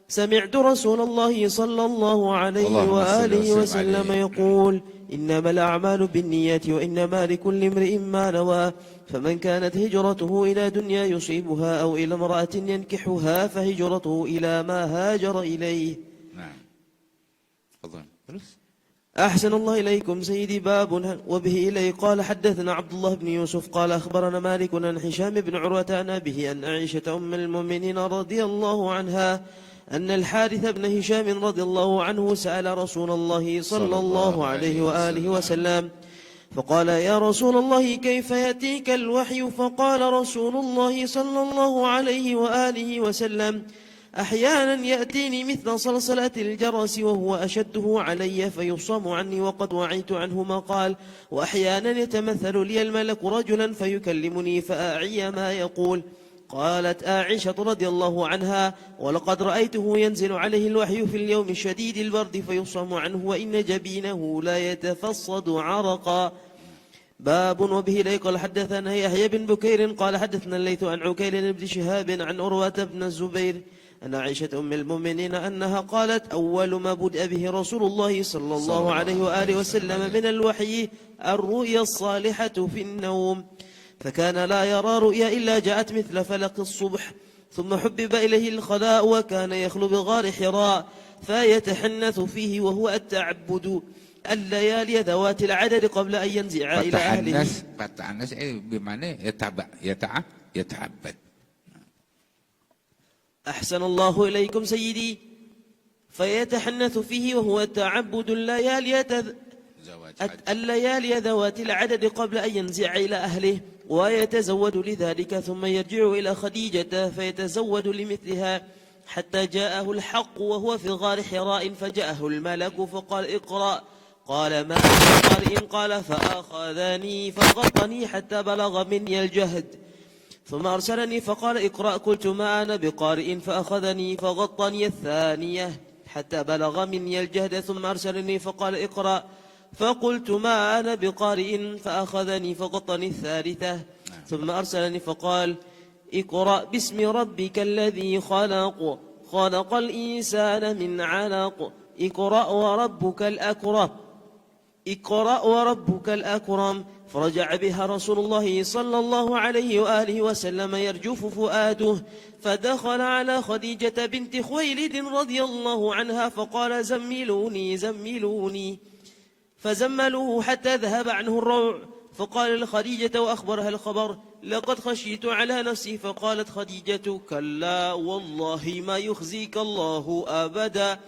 سمعت رسول الله صلى الله عليه وآله وسلم يقول إنما الأعمال بالنيات وإنما لكل امرئ ما نوى فمن كانت هجرته إلى دنيا يصيبها أو إلى امرأة ينكحها فهجرته إلى ما هاجر إليه. نعم. تفضل. أحسن الله إليكم سيدي. باب وبه إليه قال حدثنا عبد الله بن يوسف قال أخبرنا مالك عن هشام بن عروة عن أبيه أن عائشة أم المؤمنين رضي الله عنها أن الحارث بن هشام رضي الله عنه سأل رسول الله صلى الله عليه وآله وسلم فقال يا رسول الله كيف يأتيك الوحي؟ فقال رسول الله صلى الله عليه وآله وسلم أحيانا يأتيني مثل صلصلة الجرس وهو أشده علي فيصام عني وقد وعيت عنه ما قال، وأحيانا يتمثل لي الملك رجلا فيكلمني فأعي ما يقول. قالت عائشة رضي الله عنها ولقد رأيته ينزل عليه الوحي في اليوم الشديد البرد فيصام عنه وإن جبينه لا يتفصد عرقا. باب وبه إليه قال حدثنا يحيى بن بكير قال حدثنا الليث عن عكيل بن شهاب عن عروة بن الزبير أن عائشة أم المؤمنين أنها قالت أول ما بدأ به رسول الله صلى الله عليه وآله وسلم من الوحي الرؤيا الصالحة في النوم، فكان لا يرى رؤيا إلا جاءت مثل فلق الصبح، ثم حبب إليه الخلاء وكان يخلو بغار حراء فيتحنث فيه وهو التعبد الليالي ذوات العدد قبل أن ينزع إلى أهله. فتحنث بمعنى يتعبد. أحسن الله إليكم سيدي. فيتحنث فيه وهو التعبد الليالي ذوات العدد قبل أن ينزع إلى أهله، ويتزود لذلك ثم يرجع إلى خديجة فيتزود لمثلها حتى جاءه الحق وهو في غار حراء فجاءه الملك فقال اقرأ، قال ما أنا بقارئ، قال فأخذني فغطني حتى بلغ مني الجهد، ثم أرسلني فقال اقرأ، قلت ما أنا بقارئ فأخذني فغطني الثانية حتى بلغ مني الجهد، ثم أرسلني فقال اقرأ، فقلت ما أنا بقارئ فأخذني فغطني الثالثة، ثم أرسلني فقال اقرأ باسم ربك الذي خلق، خلق الإنسان من علق، اقرأ وربك الأكرم، اقرأ وربك الأكرم. فرجع بها رسول الله صلى الله عليه وآله وسلم يرجف فؤاده، فدخل على خديجة بنت خويلد رضي الله عنها فقال زملوني زملوني، فزملوه حتى ذهب عنه الروع، فقال لخديجة وأخبرها الخبر لقد خشيت على نفسي، فقالت خديجة كلا والله ما يخزيك الله أبدا،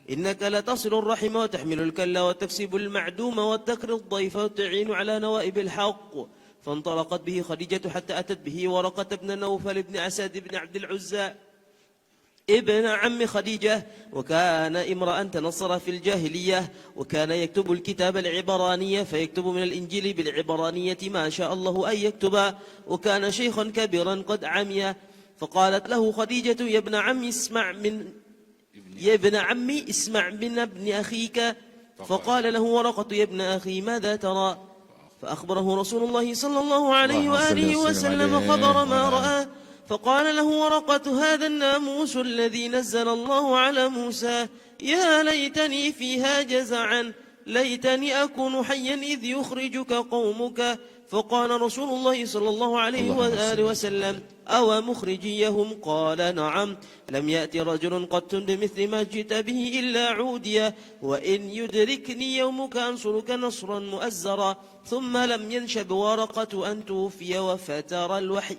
إنك لتصل الرحم وتحمل الكلا وتكسب المعدوم وتكري الضيف وتعين على نوائب الحق. فانطلقت به خديجة حتى أتت به ورقة بن نوفل بن أسد بن عبد العزى ابن عم خديجة، وكان امرأ تنصر في الجاهلية، وكان يكتب الكتاب العبرانية فيكتب من الإنجيل بالعبرانية ما شاء الله أن يكتب، وكان شيخا كبيرا قد عمي. فقالت له خديجة يا ابن عمي اسمع من ابن أخيك، فقال له ورقة يا ابن أخي ماذا ترى؟ فأخبره رسول الله صلى الله عليه وآله وسلم خبر ما رأى، فقال له ورقة هذا الناموس الذي نزل الله على موسى، يا ليتني فيها جزعا، ليتني أكون حيا إذ يخرجك قومك. فقال رسول الله صلى الله عليه وآله وسلم أو مخرجيهم؟ قال نعم، لم يأتي رجل قط بمثل ما جئت به إلا عوديا، وإن يدركني يومك أنصرك نصرا مؤزرا. ثم لم ينشب ورقة أن توفي وفتر الوحي.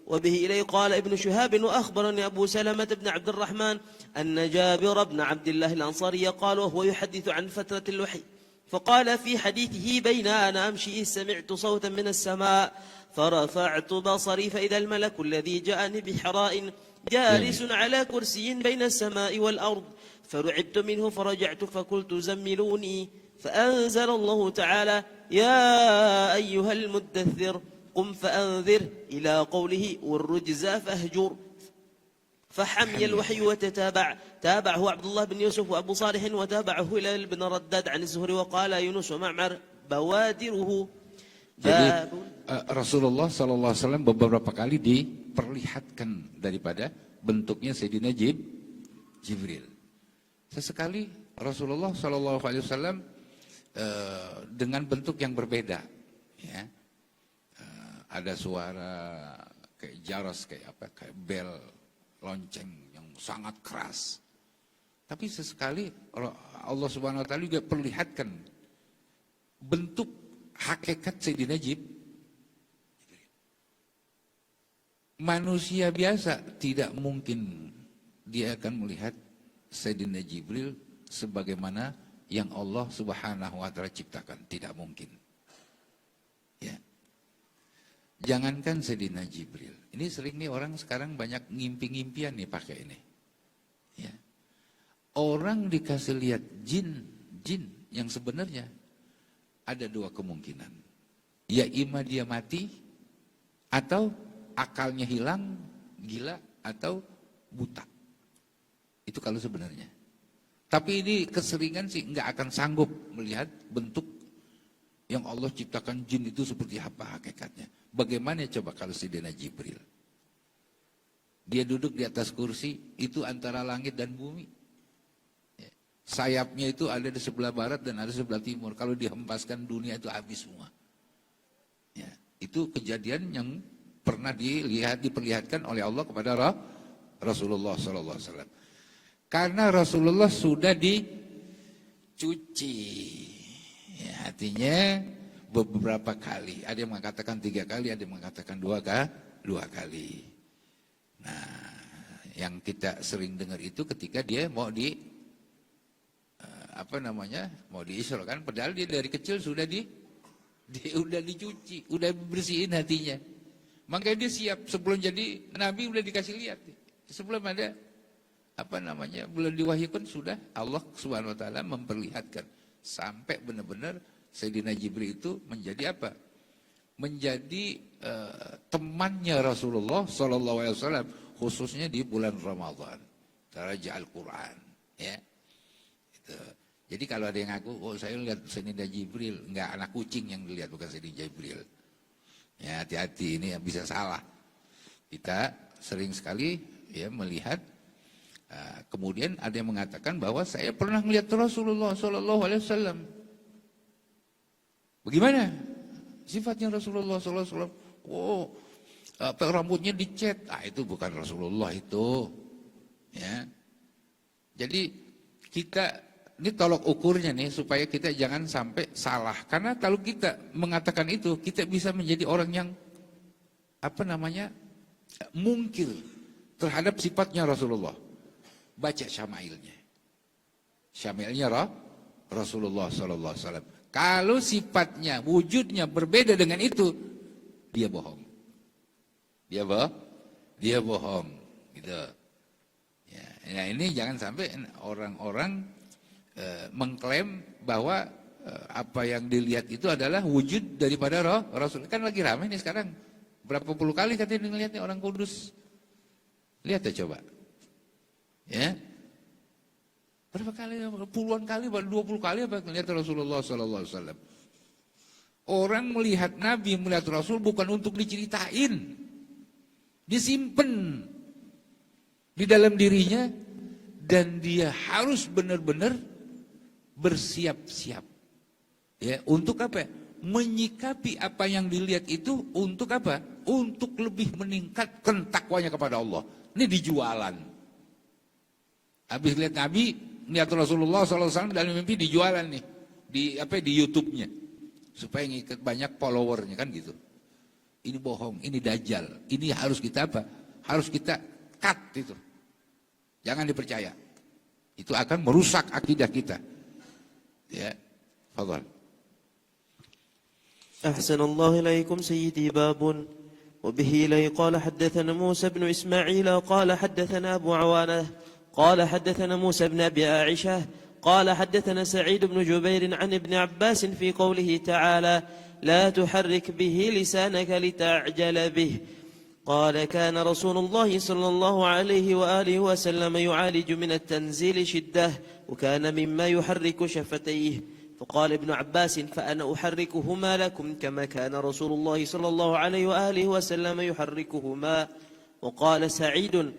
وبه إليه قال ابن شهاب وأخبرني أبو سلمة بن عبد الرحمن أن جابر بن عبد الله الأنصاري قال وهو يحدث عن فترة الوحي، فقال في حديثه بين أنا أمشي سمعت صوتا من السماء فرفعت بصري فإذا الملك الذي جاءني بحراء جالس على كرسي بين السماء والأرض، فرعبت منه فرجعت فقلت زملوني، فأنزل الله تعالى يا أيها المدثر قم فأنذر إلى قوله والرجز فاهجر فحمي الوحي تابعه عبد الله بن يوسف وأبو صالح وتابعه هلال بن رداد عن الزهري وقال يونس ومعمر بوادره. Jadi Rasulullah SAW beberapa kali diperlihatkan daripada bentuknya Sayyidina Jibril. Sesekali Rasulullah SAW dengan bentuk yang berbeda, ya. Ada suara kayak jaras, kayak bel, lonceng yang sangat keras. Tapi sesekali Allah Subhanahu Wa Taala juga perlihatkan bentuk hakikat Sayyidina Jibril. Manusia biasa tidak mungkin dia akan melihat Sayyidina Jibril sebagaimana yang Allah Subhanahu Wa Taala ciptakan, tidak mungkin. Ya. Jangankan Sayyidina Jibril, ini sering nih orang sekarang banyak ngimpi-ngimpian nih pakai ini. Ya. Orang dikasih lihat jin yang sebenarnya ada dua kemungkinan. Ya ima dia mati, atau akalnya hilang, gila, atau buta. Itu kalau sebenarnya. Tapi ini keseringan sih nggak akan sanggup melihat bentuk yang Allah ciptakan jin itu seperti apa hakikatnya. Bagaimana coba kalau Sayyidina Jibril? Dia duduk di atas kursi, itu antara langit dan bumi. Sayapnya itu ada di sebelah barat dan ada di sebelah timur. Kalau dihempaskan dunia itu habis semua. Ya, itu kejadian yang pernah diperlihatkan oleh Allah kepada Rasulullah SAW. Karena Rasulullah sudah dicuci. Ya, artinya beberapa kali. Ada yang mengatakan 3 kali, ada yang mengatakan 2 kali. Nah, yang kita sering dengar itu ketika dia mau mau diisra kan, padahal dia dari kecil sudah udah dicuci, udah bersihin hatinya. Makanya dia siap sebelum jadi nabi udah dikasih lihat. Sebelum ada belum diwahyukan sudah Allah Subhanahu Wa Taala memperlihatkan sampai benar-benar Sayyidina Jibril itu menjadi apa? Menjadi temannya Rasulullah SAW khususnya di bulan Ramadan. Taraja Al-Quran, ya. Gitu. Jadi kalau ada yang ngaku, saya lihat Sayyidina Jibril, enggak, anak kucing yang dilihat, bukan Sayyidina Jibril. Ya, hati-hati, ini bisa salah. Kita sering sekali ya melihat, kemudian ada yang mengatakan bahwa saya pernah melihat Rasulullah SAW. Bagaimana sifatnya Rasulullah SAW? Rambutnya dicet. Itu bukan Rasulullah itu. Ya. Jadi kita ini tolok ukurnya nih supaya kita jangan sampai salah. Karena kalau kita mengatakan itu, kita bisa menjadi orang yang mungkir terhadap sifatnya Rasulullah. Baca syama'ilnya. Syama'ilnya Rasulullah SAW. Kalau sifatnya, wujudnya berbeda dengan itu, dia bohong. Dia bohong. Gitu. Ya, nah ini jangan sampai orang-orang mengklaim bahwa apa yang dilihat itu adalah wujud daripada Rasul. Kan lagi ramai nih sekarang. Berapa puluh kali katanya ngelihat nih orang Kudus. Lihat ya coba. Ya. Berapa kali? Puluhan kali, 20 kali apa ngelihat Rasulullah SAW. Orang melihat Nabi, melihat Rasul bukan untuk diceritain. Disimpan di dalam dirinya dan dia harus benar-benar bersiap-siap. Ya, untuk apa? Menyikapi apa yang dilihat itu untuk apa? Untuk lebih meningkatkan takwanya kepada Allah. Ini dijualan. Habis lihat Nabi, lihat Rasulullah SAW dalam mimpi dijualan nih di YouTube-nya supaya ngikut banyak followernya kan gitu. Ini bohong, ini dajjal. Ini harus kita apa? Harus kita cut itu. Jangan dipercaya. Itu akan merusak akidah kita. Ya, fadhal. أحسن الله إليكم سيدي باب وبه إليه قال حدثنا موسى بن إسماعيل قال حدثنا أبو عوانة قال حدثنا موسى بن أبي عائشة قال حدثنا سعيد بن جبير عن ابن عباس في قوله تعالى لا تحرك به لسانك لتعجل به. قال كان رسول الله صلى الله عليه وآله وسلم يعالج من التنزيل شدة، وكان مما يحرك شفتيه. فقال ابن عباس فأنا أحركهما لكم كما كان رسول الله صلى الله عليه وآله وسلم يحركهما. وقال سعيد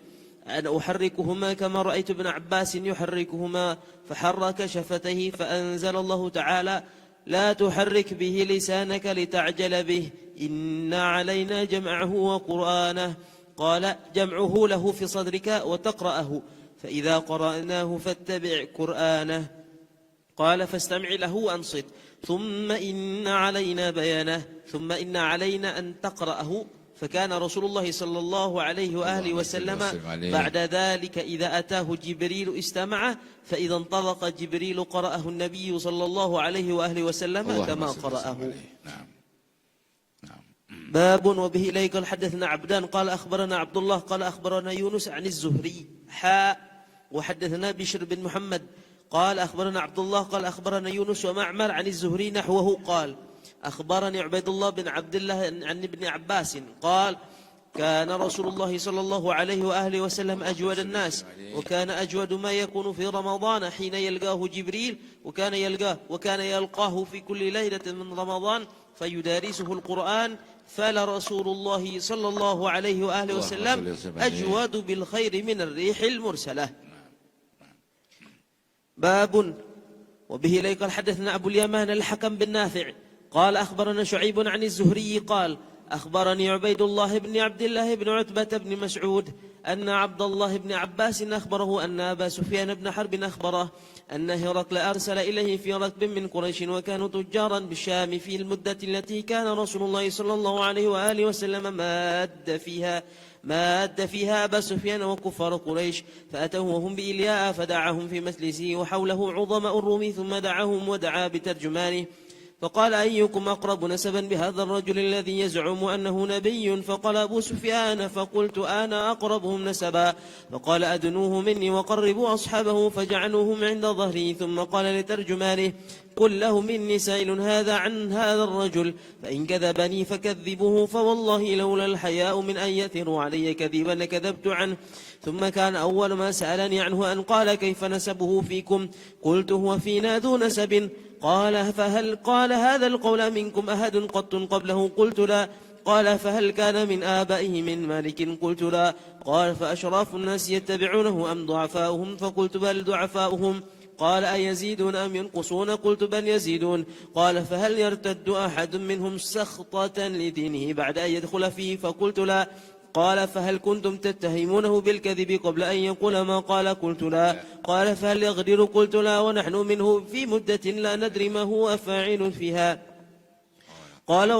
أنا أحركهما كما رأيت ابن عباس يحركهما، فحرك شفتيه فأنزل الله تعالى لا تحرك به لسانك لتعجل به إن علينا جمعه وقرآنه. قال جمعه له في صدرك وتقرأه، فإذا قرأناه فاتبع قرآنه. قال فاستمع له وأنصت، ثم إن علينا بيانه، ثم إن علينا أن تقرأه. فكان رسول الله صلى الله عليه وآله وسلم بعد ذلك إذا أتاه جبريل استمع، فإذا انطلق جبريل قرأه النبي صلى الله عليه وآله وسلم كما قرأه. باب وبه إليك حدثنا عبدان قال أخبرنا عبد الله قال أخبرنا يونس عن الزهري وحدثنا بشر بن محمد قال أخبرنا عبد الله قال أخبرنا يونس ومعمر عن الزهري نحوه. قال أخبرني عبيد الله بن عبد الله عن ابن عباس قال كان رسول الله صلى الله عليه وآله وسلم أجود الناس، وكان أجود ما يكون في رمضان حين يلقاه جبريل، وكان يلقاه في كل ليلة من رمضان فيدارسه القرآن. فلرسول الله صلى الله عليه وآله وسلم أجود بالخير من الريح المرسلة. باب وبه إليك حدثنا أبو اليمان الحكم بن نافع قال أخبرنا شعيب عن الزهري قال أخبرني عبيد الله بن عبد الله بن عتبة بن مسعود أن عبد الله بن عباس أخبره أن أبا سفيان بن حرب أخبره أن هرقل أرسل إليه في ركب من قريش وكانوا تجارا بالشام في المدة التي كان رسول الله صلى الله عليه وآله وسلم ماد فيها أبا سفيان وكفار قريش، فأتوه وهم بإلياء فدعاهم في مجلسه وحوله عظماء الروم، ثم دعاهم ودعا بترجمانه فقال أيكم أقرب نسبا بهذا الرجل الذي يزعم أنه نبي؟ فقال أبو سفيان فقلت أنا أقربهم نسبا. فقال أدنوه مني وقربوا أصحابه فجعلوهم عند ظهري، ثم قال لترجمانه قل لهم إني سائل هذا عن هذا الرجل، فإن كذبني فكذبوه، فوالله لولا الحياء من أن يثروا علي كذبا لكذبت عنه. ثم كان أول ما سألني عنه أن قال كيف نسبه فيكم؟ قلت هو فينا ذو نسب. قال فهل قال هذا القول منكم أحد قط قبله؟ قلت لا. قال فهل كان من آبائه من مالك؟ قلت لا. قال فأشراف الناس يتبعونه أم ضعفاؤهم؟ فقلت بل ضعفاؤهم. قال أيزيدون أم ينقصون؟ قلت بل يزيدون. قال فهل يرتد أحد منهم سخطة لدينه بعد أن يدخل فيه؟ فقلت لا. قال فهل كنتم تتهمونه بالكذب قبل أن يقول ما قال؟ قلت لا. قال فهل يغدر؟ قلت لا، ونحن منه في مدة لا ندري ما هو فاعل فيها. قال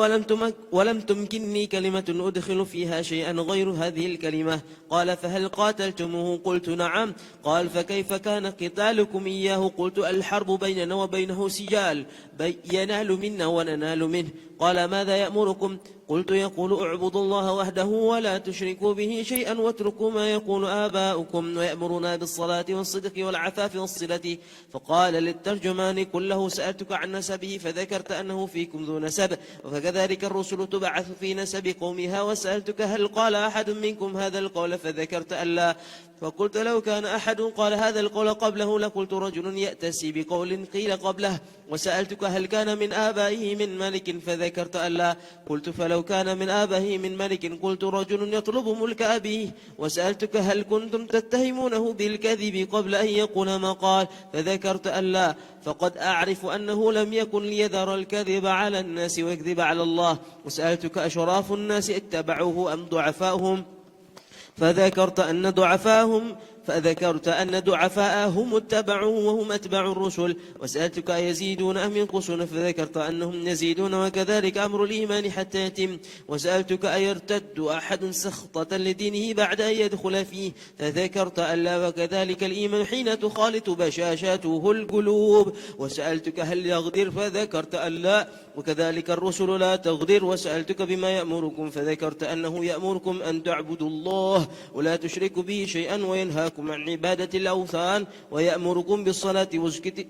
ولم تمكنني كلمة أدخل فيها شيئا غير هذه الكلمة. قال فهل قاتلتموه؟ قلت نعم. قال فكيف كان قتالكم إياه؟ قلت الحرب بيننا وبينه سجال، ينال منا وننال منه. قال ماذا يأمركم؟ قلت يقول اعبدوا الله وحده ولا تشركوا به شيئا واتركوا ما يقول آباؤكم، ويأمرنا بالصلاة والصدق والعفاف والصلة. فقال للترجمان كله سألتك عن نسبه فذكرت أنه فيكم ذو نسب، وكذلك الرسل تبعث في نسب قومها، وسألتك هل قال أحد منكم هذا القول فذكرت أن لا. فقلت لو كان أحد قال هذا القول قبله لقلت رجل يأتسي بقول قيل قبله. وسألتك هل كان من آبائه من ملك فذكرت أن لا. قلت فلو كان من آبائه من ملك قلت رجل يطلب ملك أبيه. وسألتك هل كنتم تتهمونه بالكذب قبل أن يقول ما قال؟ فذكرت أن لا. فقد أعرف أنه لم يكن ليذر الكذب على الناس ويكذب على الله. وسألتك أشراف الناس اتبعوه أم ضعفاؤهم؟ فذكرت أن ضعفاءهم اتبعوه وهم أتبع الرسل. وسألتك يزيدون أم ينقصون؟ فذكرت أنهم يزيدون، وكذلك أمر الإيمان حتى يتم. وسألتك أيرتد أحد سخطة لدينه بعد أن يدخل فيه؟ فذكرت ألا، وكذلك الإيمان حين تخالط بشاشاته القلوب. وسألتك هل يغدر؟ فذكرت ألا، وكذلك الرسل لا تغدر. وسألتك بما يأمركم؟ فذكرت أنه يأمركم أن تعبدوا الله ولا تشركوا به شيئا، وينهاكم ينهاكم عن عبادة الأوثان ويأمركم بالصلاة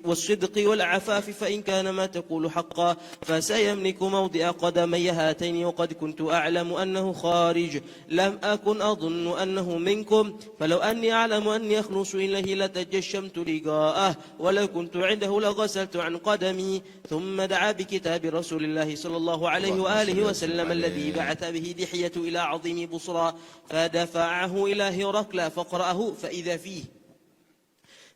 والصدق والعفاف فإن كان ما تقول حقا فسيملك موضع قدمي هاتين وقد كنت أعلم أنه خارج لم أكن أظن أنه منكم فلو أني أعلم أني أخلص إليه لتجشمت لقاءه ولو كنت عنده لغسلت عن قدمي ثم دعا بكتاب رسول الله صلى الله عليه وآله وسلم الذي بعث به دحية إلى عظيم بصرى فدفعه إلى هرقل فقرأه فإذا فيه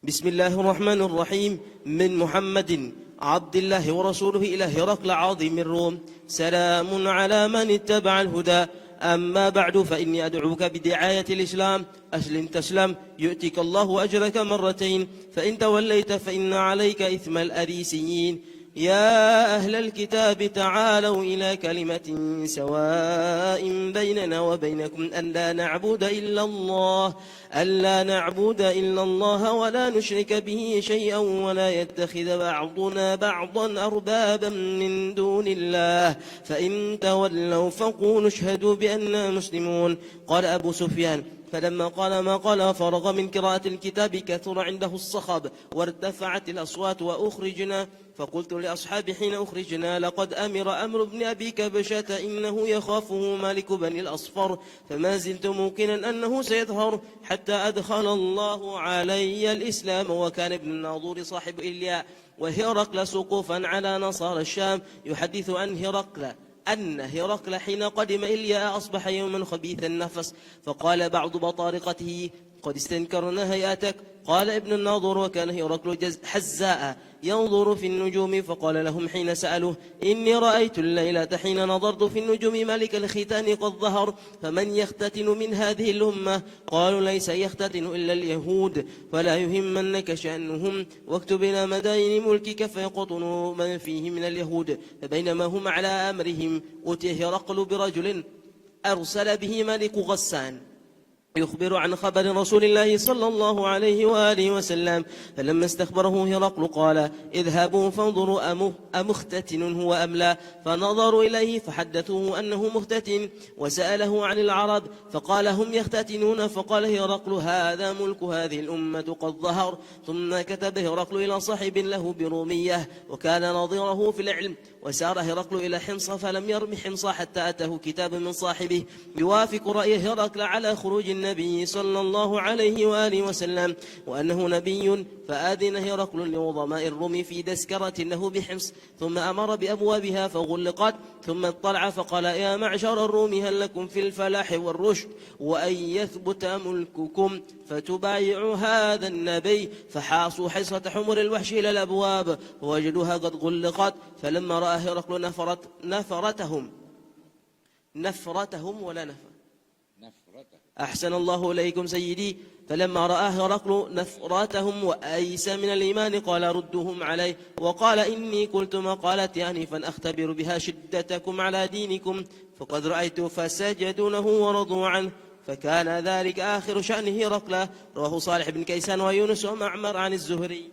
بسم الله الرحمن الرحيم من محمد عبد الله ورسوله إلى هرقل عظيم الروم سلام على من اتبع الهدى أما بعد فإني أدعوك بدعاية الإسلام أسلم تسلم يؤتك الله أجرك مرتين فإن توليت فإن عليك إثم الأريسيين يا أهل الكتاب تعالوا إلى كلمة سواء بيننا وبينكم أن لا نعبد إلا الله ولا نشرك به شيئا ولا يتخذ بعضنا بعضا أربابا من دون الله فإن تولوا فقولوا اشهدوا بأننا مسلمون. قال أبو سفيان فلما قال ما قال فرغ من قراءة الكتاب كثر عنده الصخب وارتفعت الأصوات وأخرجنا فقلت لأصحابي حين أخرجنا لقد أمر بن أبي كبشة إنه يخافه مالك بن الأصفر فما زلت موقنا أنه سيظهر حتى أدخل الله علي الإسلام. وكان ابن الناظور صاحب إلياء وهرقل سقوفا على نصارى الشام يحدث أن هرقل حين قدم إلياء أصبح يوما خبيث النفس فقال بعض بطارقته قد استنكرنا هيئتك. قال ابن الناظور وكان هرقل حزاء ينظر في النجوم فقال لهم حين سألوه إني رأيت الليلة حين نظرت في النجوم ملك الختان قد ظهر فمن يختتن من هذه الأمة؟ قالوا ليس يختتن إلا اليهود فلا يهمنك شأنهم واكتب إلى مداين ملكك فيقطنوا من فيه من اليهود. فبينما هم على أمرهم أتي هرقل برجل أرسل به ملك غسان يخبر عن خبر رسول الله صلى الله عليه وآله وسلم فلما استخبره هرقل قال اذهبوا فانظروا أمختتن هو أم لا فنظروا إليه فحدثوه أنه مختتن وسأله عن العرب فقال هم يختتنون فقال هرقل هذا ملك هذه الأمة قد ظهر. ثم كتب هرقل إلى صاحب له برومية وكان نظيره في العلم وسار هرقل إلى حمص فلم يرم حمص حتى أتاه كتاب من صاحبه يوافق رأي هرقل على خروج النبي صلى الله عليه وآله وسلم وأنه نبي فآذن هرقل لعظماء الروم في دسكرة له بحمص ثم أمر بأبوابها فغلقت ثم اطلع فقال يا معشر الروم هل لكم في الفلاح والرشد وأن يثبت ملككم فتبايعوا هذا النبي فحاصوا حصة حمر الوحش إلى الأبواب ووجدوها قد غلقت فلما رأى هرقل نفرتهم ولا نفر أحسن الله إليكم سيدي فلما رأى هرقل نفرتهم وأيس من الإيمان قال ردهم عليه وقال إني قلت مقالتي آنفا أختبر بها شدتكم على دينكم فقد رأيت فسجدوا له ورضوا عنه فكان ذلك آخر شأن هرقل. رواه صالح بن كيسان ويونس ومعمر عن الزهري.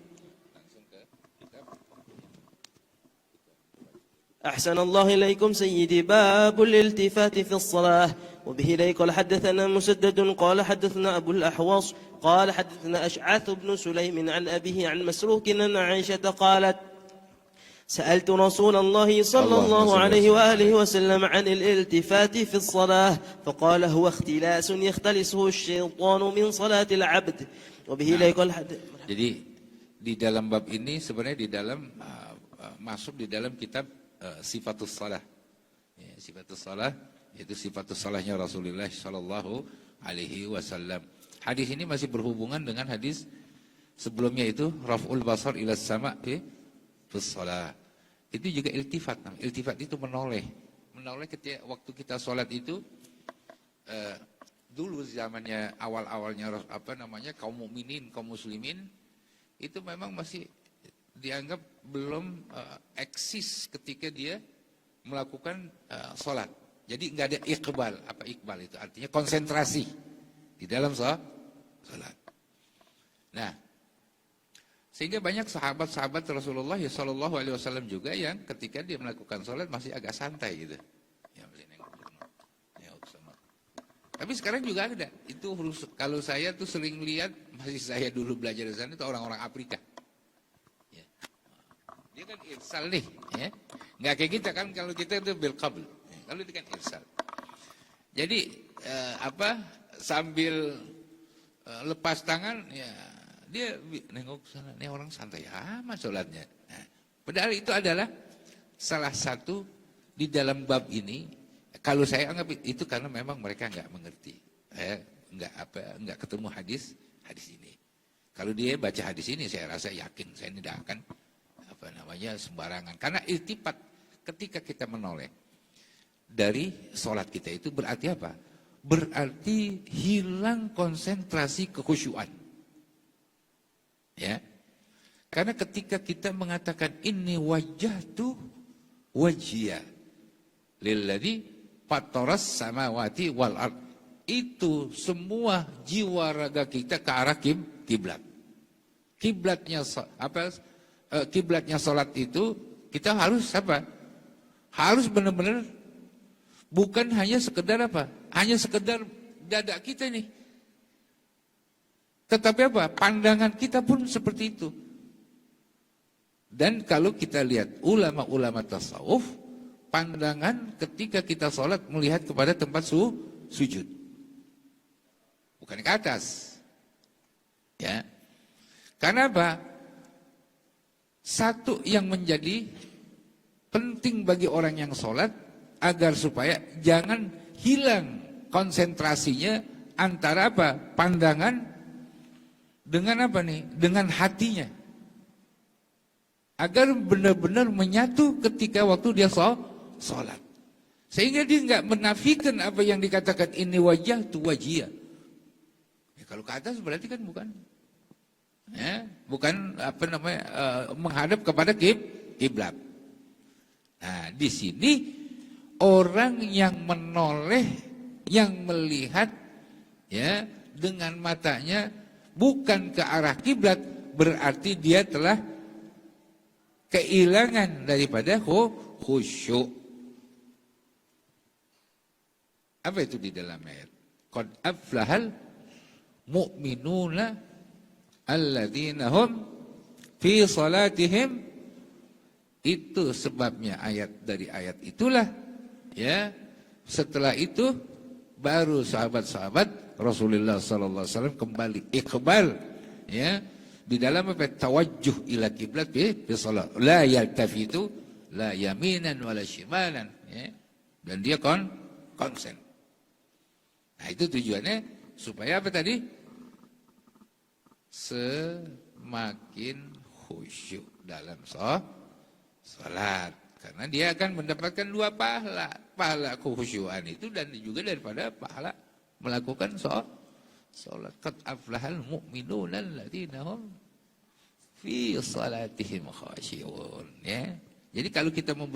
أحسن الله إليكم سيدي باب الالتفات في الصلاة. وبه إليه قال حدثنا مسدد قال حدثنا أبو الأحوص قال حدثنا أشعث بن سليم عن أبيه عن مسروق أن عائشة قالت سألت رسول الله صلى الله عليه وآله وسلم عن الالتفات في الصلاة فقال هو اختلاس يختلسه الشيطان من صلاة العبد. وبه إليه قال Jadi di dalam bab ini sebenarnya di dalam masuk di dalam kitab Sifatus Salah. Ya, Sifatus Salah yaitu sifatus salahnya Rasulullah sallallahu alaihi wasallam. Hadis ini masih berhubungan dengan hadis sebelumnya itu raf'ul basar ila sama' fi shalah. Itu juga iltifat. Iltifat itu menoleh. Menoleh ketika waktu kita salat itu dulu zamannya awal-awalnya kaum mukminin, kaum muslimin itu memang masih dianggap belum eksis ketika dia melakukan salat. Jadi nggak ada iqbal. Apa iqbal itu? Artinya konsentrasi di dalam salat. Nah, sehingga banyak sahabat-sahabat Rasulullah Sallallahu Alaihi Wasallam juga yang ketika dia melakukan salat masih agak santai gitu. Tapi sekarang juga ada. Itu kalau saya tuh sering lihat, masih saya dulu belajar di sana itu orang-orang Afrika. Ya. Dia kan irsal nih, ya. Nggak kayak kita kan, kalau kita itu bil qabl. Kalau itu kan irsal. Jadi sambil lepas tangan, ya dia nengok ke sana, ini orang santai amat sholatnya. Nah, padahal itu adalah salah satu di dalam bab ini. Kalau saya anggap itu karena memang mereka nggak mengerti, nggak ketemu hadis ini. Kalau dia baca hadis ini, saya rasa yakin saya tidak akan sembarangan. Karena iltifat ketika kita menoleh dari sholat kita itu berarti apa? Berarti hilang konsentrasi kekhusyuan. Ya, karena ketika kita mengatakan ini wajjahtu wajhiya lilladzi fataras samawati wal ard, itu semua jiwa raga kita ke arah kiblat. Kiblatnya salat itu kita harus apa? Harus benar-benar, bukan hanya sekedar apa? Hanya sekedar dada kita nih. Tetapi apa? Pandangan kita pun seperti itu. Dan kalau kita lihat ulama-ulama tasawuf, pandangan ketika kita sholat melihat kepada tempat sujud, bukan ke atas. Ya, karena apa? Satu yang menjadi penting bagi orang yang sholat agar supaya jangan hilang konsentrasinya antara apa? Pandangan dengan apa nih? Dengan hatinya. Agar benar-benar menyatu ketika waktu dia sholat. Sehingga dia nggak menafikan apa yang dikatakan ini wajah tu wajiyah. Ya, kalau ke atas berarti kan bukan. Ya, bukan menghadap kepada kiblat. Nah, di sini orang yang menoleh, yang melihat ya dengan matanya bukan ke arah kiblat, berarti dia telah kehilangan daripada khusyuk. Apa itu di dalam ayat? Qad aflahal mu'minuna alladzina hum fi salatihim. Itu sebabnya dari ayat itulah ya. Setelah itu baru sahabat-sahabat Rasulullah sallallahu alaihi wasallam kembali iqbal ya di dalam tawajjuh ila kiblat bi salat, la yaltafitu la yaminan wala shimalan ya, dan dia konsen. Nah, itu tujuannya supaya apa tadi? Semakin khusyuk dalam salat. Karena dia akan mendapatkan dua pahala. Pahala kekhusyuan itu dan juga daripada pahala melakukan salat. Qad aflahal mu'minuna alladzina hum fi salatihim khashi'un ya. Jadi kalau kita mau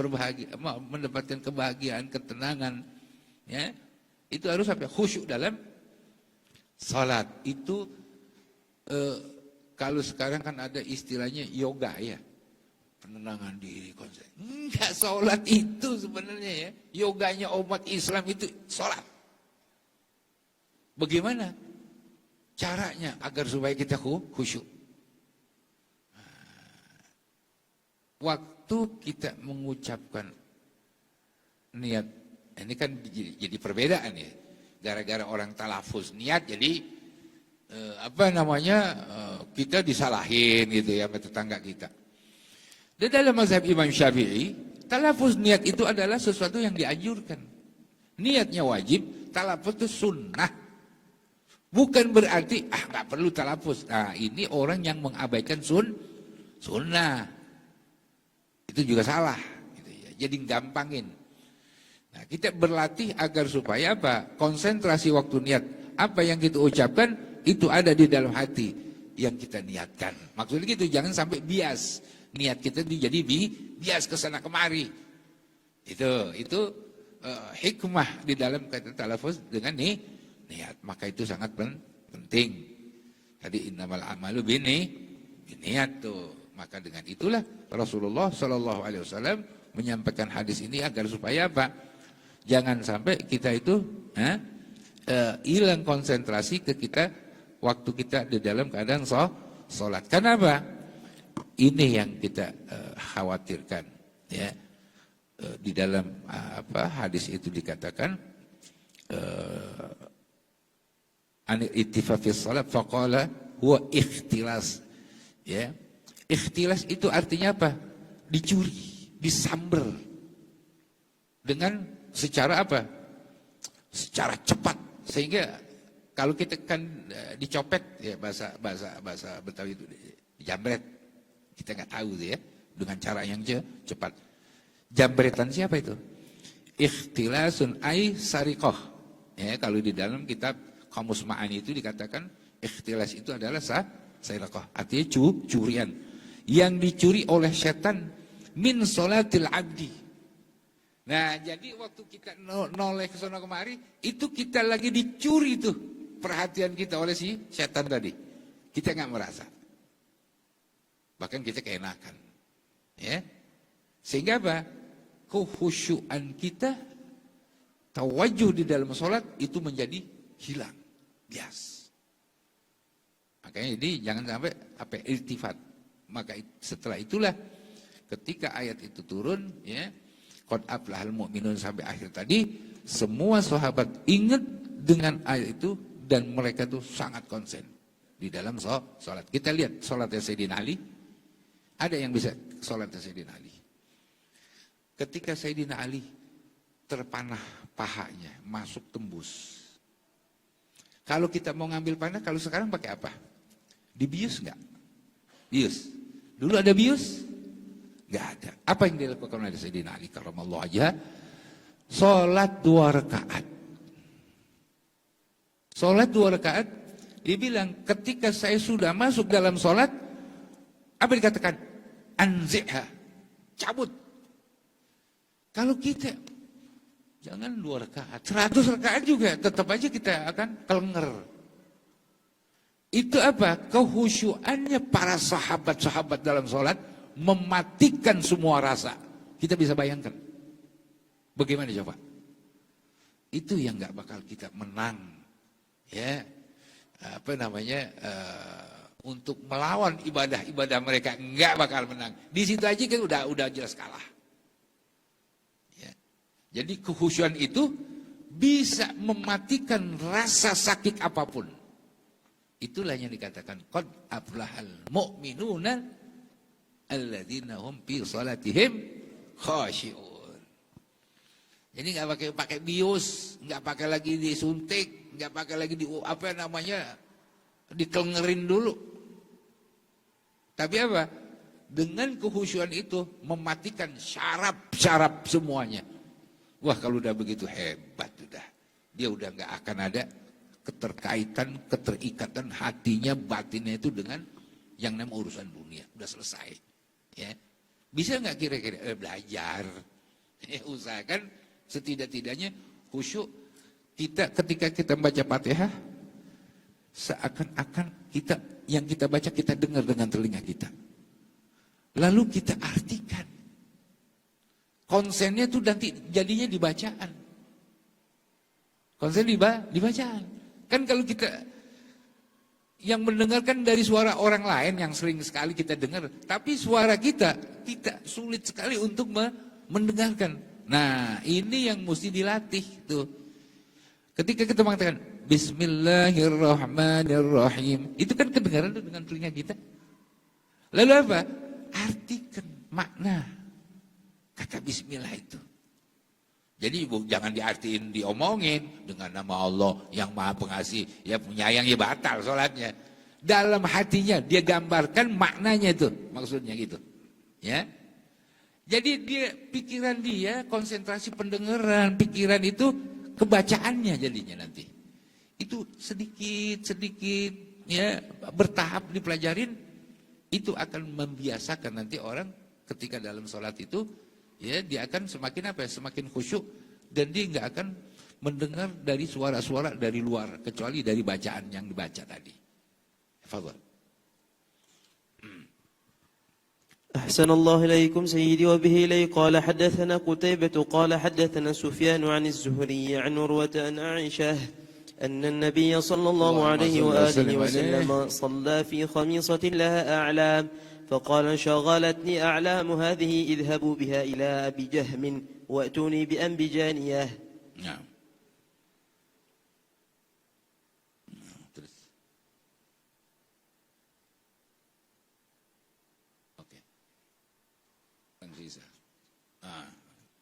mendapatkan kebahagiaan, ketenangan ya, itu harus sampai khusyuk dalam salat. Itu kalau sekarang kan ada istilahnya yoga ya. Penenangan diri, konsen. Enggak, sholat itu sebenarnya ya. Yoganya umat Islam itu sholat. Bagaimana caranya agar supaya kita khusyuk? Waktu kita mengucapkan niat, ini kan jadi perbedaan ya. Gara-gara orang talafuz niat, jadi kita disalahin gitu ya sama tetangga kita. Di dalam mazhab Imam Syafi'i, talafuz niat itu adalah sesuatu yang dianjurkan. Niatnya wajib, talafuz itu sunnah. Bukan berarti, nggak perlu talafuz. Nah, ini orang yang mengabaikan sunnah. Itu juga salah. Gitu ya. Jadi gampangin. Nah, kita berlatih agar supaya apa? Konsentrasi waktu niat. Apa yang kita ucapkan, itu ada di dalam hati yang kita niatkan. Maksudnya gitu, jangan sampai bias. Niat kita jadi bias kesana kemari. Itu hikmah di dalam kata talafuz dengan niat. Maka itu sangat penting. Tadi innamal amalu biniat tuh. Maka dengan itulah Rasulullah Shallallahu Alaihi Wasallam menyampaikan hadis ini agar supaya apa? Jangan sampai kita itu hilang konsentrasi ke kita waktu kita di dalam keadaan sholat. Kenapa? Ini yang kita khawatirkan. Ya, di dalam hadis itu dikatakan anil ittifafis salat faqala huwa ikhtilas. Ya, ikhtilas itu artinya apa? Dicuri, disamber dengan secara apa? Secara cepat, sehingga kalau kita kan dicopet, ya bahasa Betawi itu dijambret, kita nggak tahu ya, dengan cara yang cepat. Jambretan siapa itu? Ikhtilasun ay sariqah. Ya, kalau di dalam kitab Kamus Ma'ani itu dikatakan ikhtilas itu adalah sariqah, artinya curian yang dicuri oleh setan min sholatil abdi. Nah, jadi waktu kita noleh ke sana kemari, itu kita lagi dicuri tuh perhatian kita oleh si setan tadi. Kita nggak merasa, bahkan kita keenakan, ya. Sehingga apa? Kekhusyuan kita, tawajuh di dalam sholat itu menjadi hilang, bias. Makanya ini jangan sampai iltifat. Maka setelah itulah ketika ayat itu turun, ya. Qad aflahal mu'minun sampai akhir tadi, semua sahabat ingat dengan ayat itu dan mereka itu sangat konsen di dalam sholat. Kita lihat sholatnya Sayyidina Ali, ada yang bisa sholatnya Sayyidina Ali. Ketika Sayyidina Ali terpanah pahanya, masuk tembus. Kalau kita mau ngambil panah, kalau sekarang pakai apa? Dibius enggak? Bius. Dulu ada bius? Enggak ada. Apa yang dilakukan oleh Sayyidina Ali karamallahu wajhah? Salat 2 rakaat. Salat 2 rakaat, dia bilang ketika saya sudah masuk dalam salat, apa dikatakan? Anzi'ha, cabut. Kalau kita jangan 2 rakaat, 100 rakaat juga tetap aja kita akan kelenger. Itu apa? Kehusyuannya para sahabat-sahabat dalam salat mematikan semua rasa. Kita bisa bayangkan bagaimana coba? Itu yang nggak bakal kita menang, ya. Untuk melawan ibadah mereka nggak bakal menang. Di situ aja kan udah jelas kalah. Ya. Jadi kehusyuan itu bisa mematikan rasa sakit apapun. Itulah yang dikatakan qad aflahal mu'minuna alladzina hum fi salatihim khashi'un. Jadi nggak pakai bius, nggak pakai lagi disuntik, nggak pakai lagi dikelengerin dulu. Tapi apa? Dengan kehusyuan itu mematikan syaraf semuanya. Wah, kalau udah begitu hebat udah. Dia udah nggak akan ada keterikatan hatinya, batinnya itu dengan yang namanya urusan dunia. Udah selesai. Ya. Bisa nggak kira-kira belajar? Usahakan setidak-tidaknya khusyuk kita ketika kita baca Fatihah, seakan-akan yang kita baca kita dengar dengan telinga kita. Lalu kita artikan. Konsennya itu nanti jadinya di bacaan. Konsen di bacaan. Kan kalau kita yang mendengarkan dari suara orang lain yang sering sekali kita dengar, tapi suara kita sulit sekali untuk mendengarkan. Nah, ini yang mesti dilatih tuh. Ketika kita mengatakan Bismillahirrahmanirrahim, itu kan kedengaran tuh dengan telinga kita. Lalu apa? Artikan makna kata Bismillah itu. Jadi jangan diartiin, diomongin dengan nama Allah yang Maha Pengasih, ya penyayang, ya batal sholatnya. Dalam hatinya dia gambarkan maknanya itu, maksudnya gitu. Ya. Jadi pikiran dia, konsentrasi pendengaran, pikiran itu kebacaannya jadinya nanti. Itu sedikit ya bertahap dipelajarin, itu akan membiasakan nanti orang ketika dalam sholat itu. Ya, dia akan semakin semakin khusyuk dan dia nggak akan mendengar dari suara-suara dari luar kecuali dari bacaan yang dibaca tadi. Fadhal. أحسن الله إليكم سيدي وبه إلي قال حدثنا قتيبة قال حدثنا سفيان عن الزهري عن عروة عن عائشة أن النبي صلى الله عليه وآله وسلم صلى في خميصة لها أعلام فقال شغلتني أعلام هذه اذهبوا بها إلى أبي جهم وأتوني بأنبجانية. Nah. Terus. Oke. Kan sisa.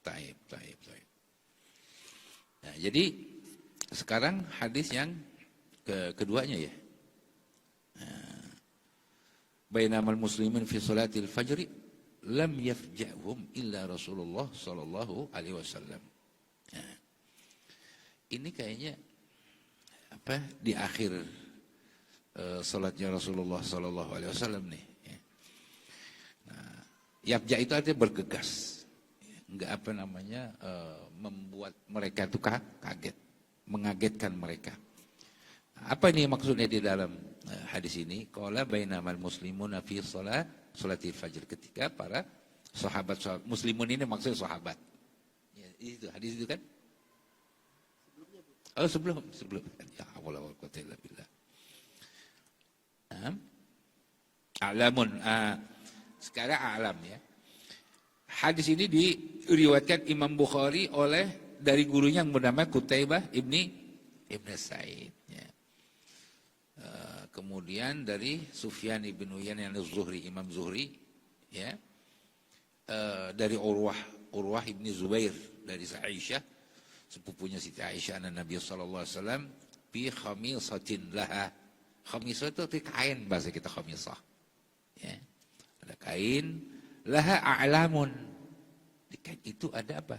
Taib. Nah, jadi sekarang hadis yang keduanya ya. Bainamal muslimin fi salatil fajri lam yafja'hum illa Rasulullah sallallahu alaihi wasallam. Ini kayaknya apa di akhir salatnya Rasulullah sallallahu alaihi wasallam nih. Nah, yafja' itu artinya bergegas. Enggak apa namanya membuat mereka itu kaget, mengagetkan mereka. Apa ini maksudnya di dalam hadis ini? Qala bainamal muslimuna fi salatil fajr, ketika para sahabat muslimun ini maksudnya sahabat. Ya, itu hadis itu kan? Oh sebelum. Ya Allah wa quwwata illa billah. A'lamun. Sekarang a'lam ya. Hadis ini diriwayatkan Imam Bukhari dari gurunya yang bernama Qutaibah ibn Sa'id. Ya. Kemudian dari Sufyan ibn Uyainah az-Zuhri, Imam Zuhri, ya. Dari Urwah ibn Zubair dari Aisyah, sepupunya Siti Aisyah, Nabi sallallahu alaihi wasallam bi khamisatin laha. Khamisah itu kain, bahasa kita khamisah. Ya. Ada kain laha a'lamun. Di kain itu ada apa?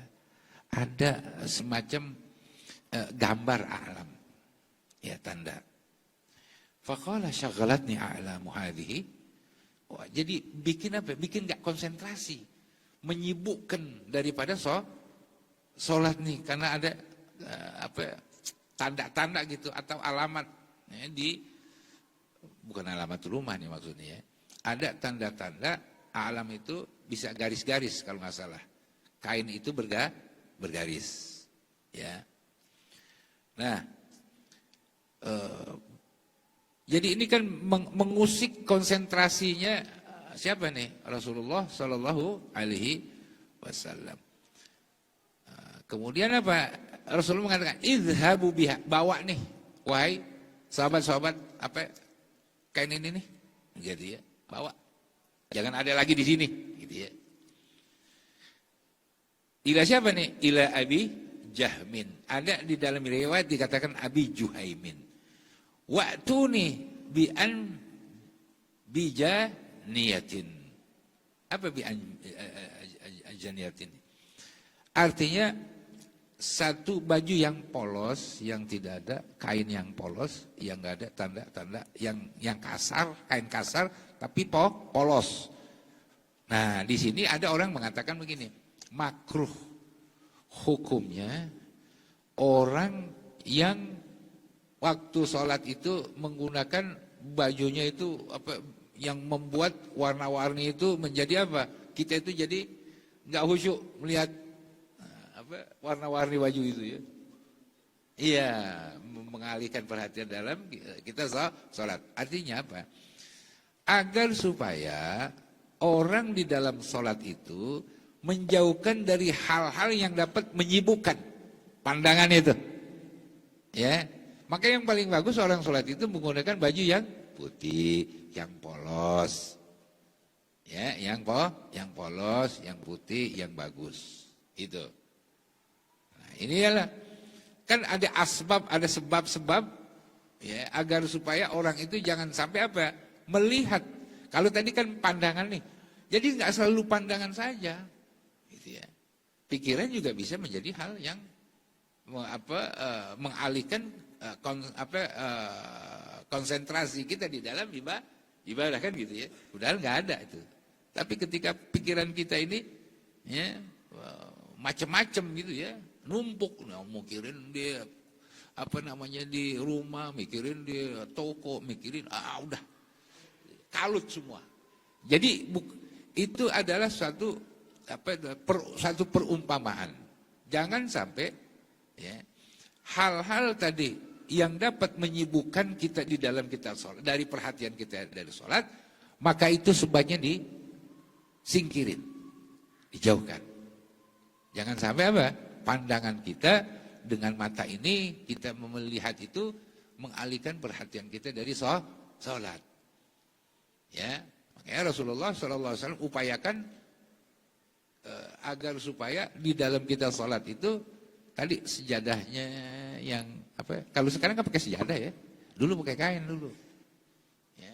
Ada semacam gambar a'lam. Ya, tanda. Faqala syaghalatni a'lamu hadhihi. Wah, jadi bikin apa? Bikin enggak konsentrasi. Menyibukkan daripada sholat nih, karena ada tanda-tanda gitu atau alamat ya, bukan alamat rumah nih maksudnya ya. Ada tanda-tanda alam itu bisa garis-garis kalau nggak salah. Kain itu bergaris. Ya. Nah, jadi ini kan mengusik konsentrasinya siapa nih? Rasulullah Shallallahu Alaihi Wasallam. Kemudian apa? Rasulullah mengatakan, idhabu biha, bawa nih, wahai sahabat-sahabat, apa kain ini nih, gitu ya, bawa. Jangan ada lagi di sini, gitu ya. Ila siapa nih? Ila Abi Jahmin. Ada di dalam riwayat dikatakan Abi Juhaimin. Wa'tuni bi'an bijaniyatin. Apa bijaniyatin? Artinya satu baju yang polos, yang tidak ada kain yang polos, yang nggak ada tanda-tanda, yang kasar, kain kasar, tapi polos. Nah, di sini ada orang mengatakan begini, makruh hukumnya orang yang waktu sholat itu menggunakan bajunya itu apa, yang membuat warna-warni itu menjadi apa? Kita itu jadi nggak khusyuk melihat warna-warni baju itu ya. Iya, mengalihkan perhatian dalam kita sholat. Artinya apa? Agar supaya orang di dalam sholat itu menjauhkan dari hal-hal yang dapat menyibukkan pandangan itu. Ya, maka yang paling bagus orang sholat itu menggunakan baju yang putih, yang polos. Ya, yang polos, yang putih, yang bagus. Itu. Ini adalah kan ada asbab, ada sebab-sebab ya agar supaya orang itu jangan sampai apa melihat. Kalau tadi kan pandangan nih, jadi nggak selalu pandangan saja, gitu ya. Pikiran juga bisa menjadi hal yang mengalihkan konsentrasi kita di dalam ibadah kan gitu ya. Padahal nggak ada itu. Tapi ketika pikiran kita ini ya macam-macam gitu ya. Numpuk, mikirin dia apa namanya di rumah, mikirin dia toko, mikirin udah kalut semua. Jadi itu adalah satu perumpamaan. Jangan sampai ya hal-hal tadi yang dapat menyibukkan kita di dalam kita sholat, dari perhatian kita dari sholat, maka itu sebaiknya disingkirin, dijauhkan. Jangan sampai apa? Pandangan kita dengan mata ini, kita melihat itu, mengalihkan perhatian kita dari sholat. Ya, makanya Rasulullah SAW upayakan agar supaya di dalam kita sholat itu, tadi sejadahnya yang apa? Kalau sekarang kan pakai sejadah ya, dulu pakai kain dulu. Ya,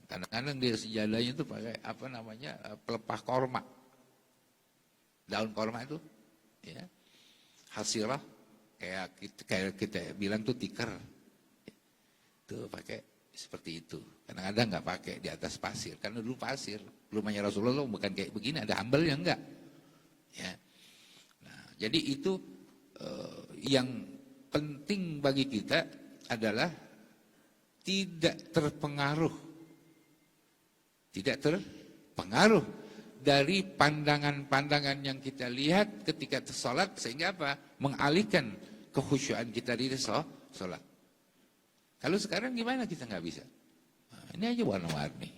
kadang-kadang di sejadahnya itu pakai apa namanya pelepah korma, daun korma itu, ya, hasirah, kayak kita bilang tuh tikar, itu pakai seperti itu. Kadang-kadang nggak pakai di atas pasir, karena dulu pasir, rumahnya Rasulullah bukan kayak begini, ada hambelnya enggak. Ya, nah, jadi itu yang penting bagi kita adalah tidak terpengaruh dari pandangan-pandangan yang kita lihat ketika sholat, sehingga apa? Mengalihkan kekhusyuan kita di sholat. Kalau sekarang gimana, kita nggak bisa. Nah, ini aja warna-warni,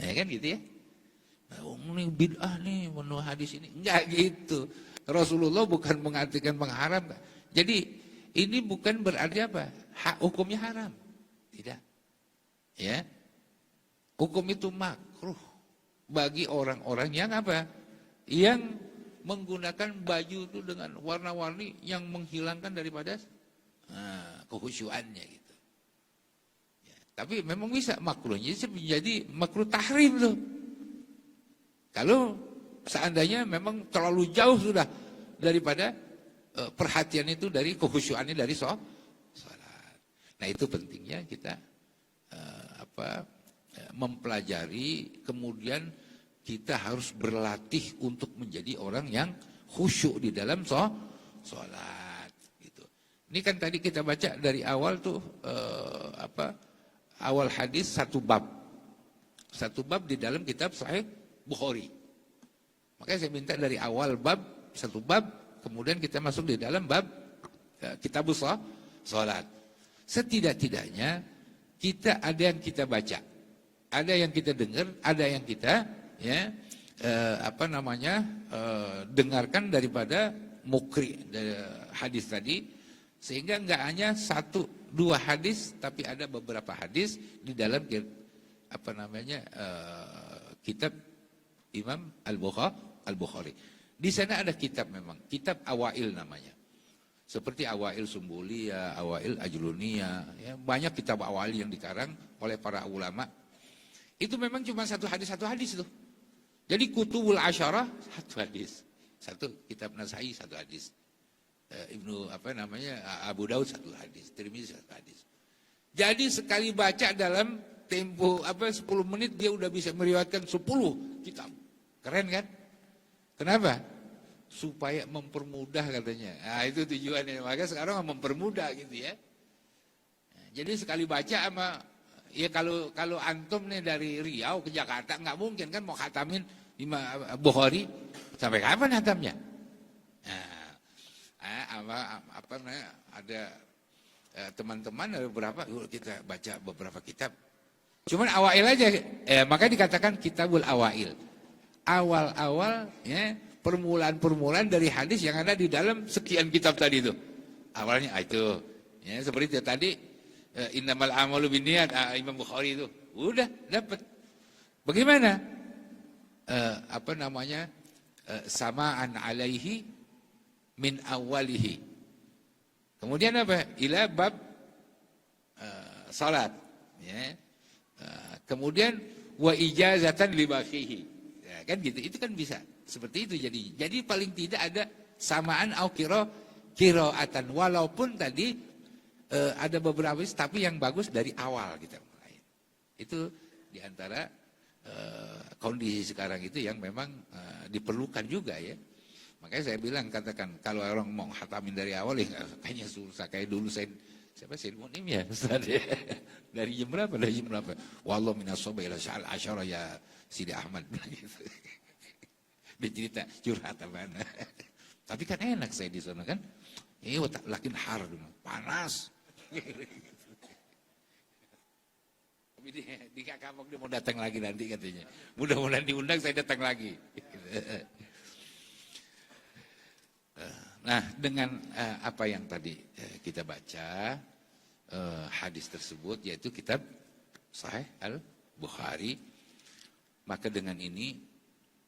ya kan gitu ya. Nah, ini bid'ah nih, menurut hadis ini enggak gitu. Rasulullah bukan mengartikan mengharam. Jadi ini bukan berarti apa? Hukumnya haram. Tidak. Ya. Hukum itu makruh bagi orang-orang yang apa? Yang menggunakan baju itu dengan warna-warni yang menghilangkan daripada kehusyuannya gitu. Ya, tapi memang bisa makruhnya jadi makruh tahrim tuh. Kalau seandainya memang terlalu jauh sudah daripada perhatian itu dari kehusyuannya dari sholat. Nah, itu pentingnya kita mempelajari, kemudian kita harus berlatih untuk menjadi orang yang khusyuk di dalam sholat. Gitu. Ini kan tadi kita baca dari awal tuh awal hadis satu bab di dalam kitab Sahih Bukhari. Makanya saya minta dari awal bab, satu bab, kemudian kita masuk di dalam bab kitab sholat. Setidak-tidaknya kita ada yang kita baca, ada yang kita dengar, ada yang kita dengarkan daripada mukri hadis tadi, sehingga enggak hanya satu dua hadis, tapi ada beberapa hadis di dalam kitab Imam Al-Bukhari. Di sana ada kitab, memang kitab Awail namanya. Seperti Awail Sumbulia, Awail Ajluniyah, ya, banyak kitab Awail yang dikarang oleh para ulama. Itu memang cuma satu hadis itu. Jadi Kutubul Asyarah satu hadis. Satu kitab Nasai satu hadis. Abu Daud satu hadis, Tirmizi satu hadis. Jadi sekali baca dalam tempo 10 menit dia udah bisa meriwayatkan 10 kitab. Keren kan? Kenapa? Supaya mempermudah katanya. Nah, itu tujuannya. Maka sekarang mempermudah gitu ya. Nah, jadi sekali baca ya kalau antum nih dari Riau ke Jakarta nggak mungkin kan mau khatamin Bukhari, sampai kapan khatamnya? Nah, ada teman-teman ada beberapa, kita baca beberapa kitab. Cuman Awail aja, maka dikatakan Kitabul Awail. Awal-awal ya, permulaan-permulaan dari hadis yang ada di dalam sekian kitab tadi itu. Awalnya itu, ya seperti itu tadi, innamal a'malu binniyat, Imam Bukhari itu. Udah dapat. Bagaimana? Samaan alaihi min awalihi. Kemudian apa? Ila bab salat. Ya. Kemudian wa ijazatan li baqihi. Ya, kan gitu. Itu kan bisa seperti itu jadi paling tidak ada samaan au qiraatan, walaupun tadi ada beberapa tapi yang bagus dari awal kita mulai. Itu diantara kondisi sekarang itu yang memang diperlukan juga ya. Makanya saya bilang, katakan kalau orang mau khatamin dari awal ya kayaknya susah. Kayak dulu Said Munim ya Ustaz ya. Dari jam berapa? Wallahu minas soba ila sya'al asyara ya Sidi Ahmad gitu. Dia cerita curhat mana. Tapi kan enak saya di sana kan. Lakin har panas. Di Kak Kapok dia mau datang lagi nanti katanya. Mudah-mudahan diundang saya datang lagi. Nah, dengan apa yang tadi kita baca, hadis tersebut yaitu kitab Sahih Al-Bukhari, maka dengan ini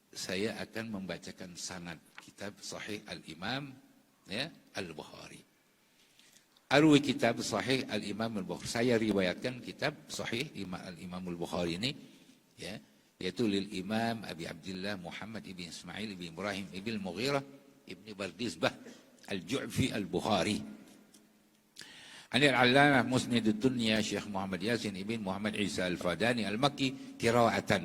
saya akan membacakan sanad kitab Sahih Al-Imam ya, Al-Bukhari. Arwi kitab Sahih Al-Imam Al-Bukhari. Saya riwayatkan kitab Sahih Al-Imam Al-Bukhari ini ya, yaitu lil Imam Abi Abdullah Muhammad ibn Ismail ibn Ibrahim ibn Mughirah ibn Bardizbah Al-Ju'fi Al-Bukhari. Anil Allamah Musnid Dunya Syekh Muhammad Yasin ibn Muhammad Isa Al-Fadani Al-Makki qira'atan.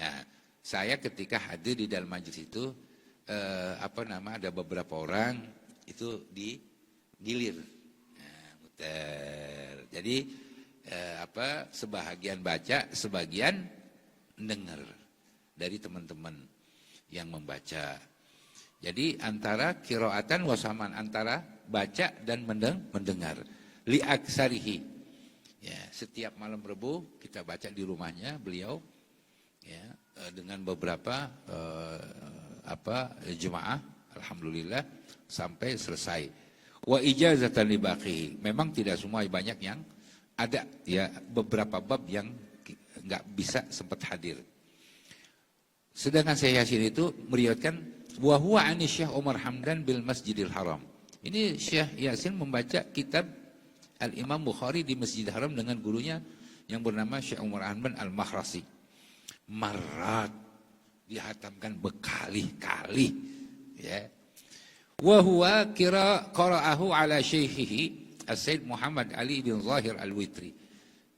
Nah, saya ketika hadir di dalam majlis itu ada beberapa orang itu digilir. Jadi sebahagian baca, sebagian dengar dari teman-teman yang membaca. Jadi antara qiraatan wasaman, antara baca dan mendengar. Li aksarihi. Ya, setiap malam Rabu kita baca di rumahnya beliau ya, dengan beberapa jemaah, alhamdulillah sampai selesai. Wa ijazatan li baqihi. Memang tidak semua, banyak yang ada ya beberapa bab yang enggak bisa sempat hadir. Sedangkan Syekh Yasin itu meriwayatkan wa huwa an Syekh Umar Hamdan bil Masjidil Haram. Ini Syekh Yasin membaca kitab Al-Imam Bukhari di Masjidil Haram dengan gurunya yang bernama Syekh Umar Hamdan Al-Makhrasi. Marat dihatamkan berkali-kali ya. Wa huwa qara'ahu ala syekhihi As-Sayyid Muhammad Ali bin Zahir Al-Witri.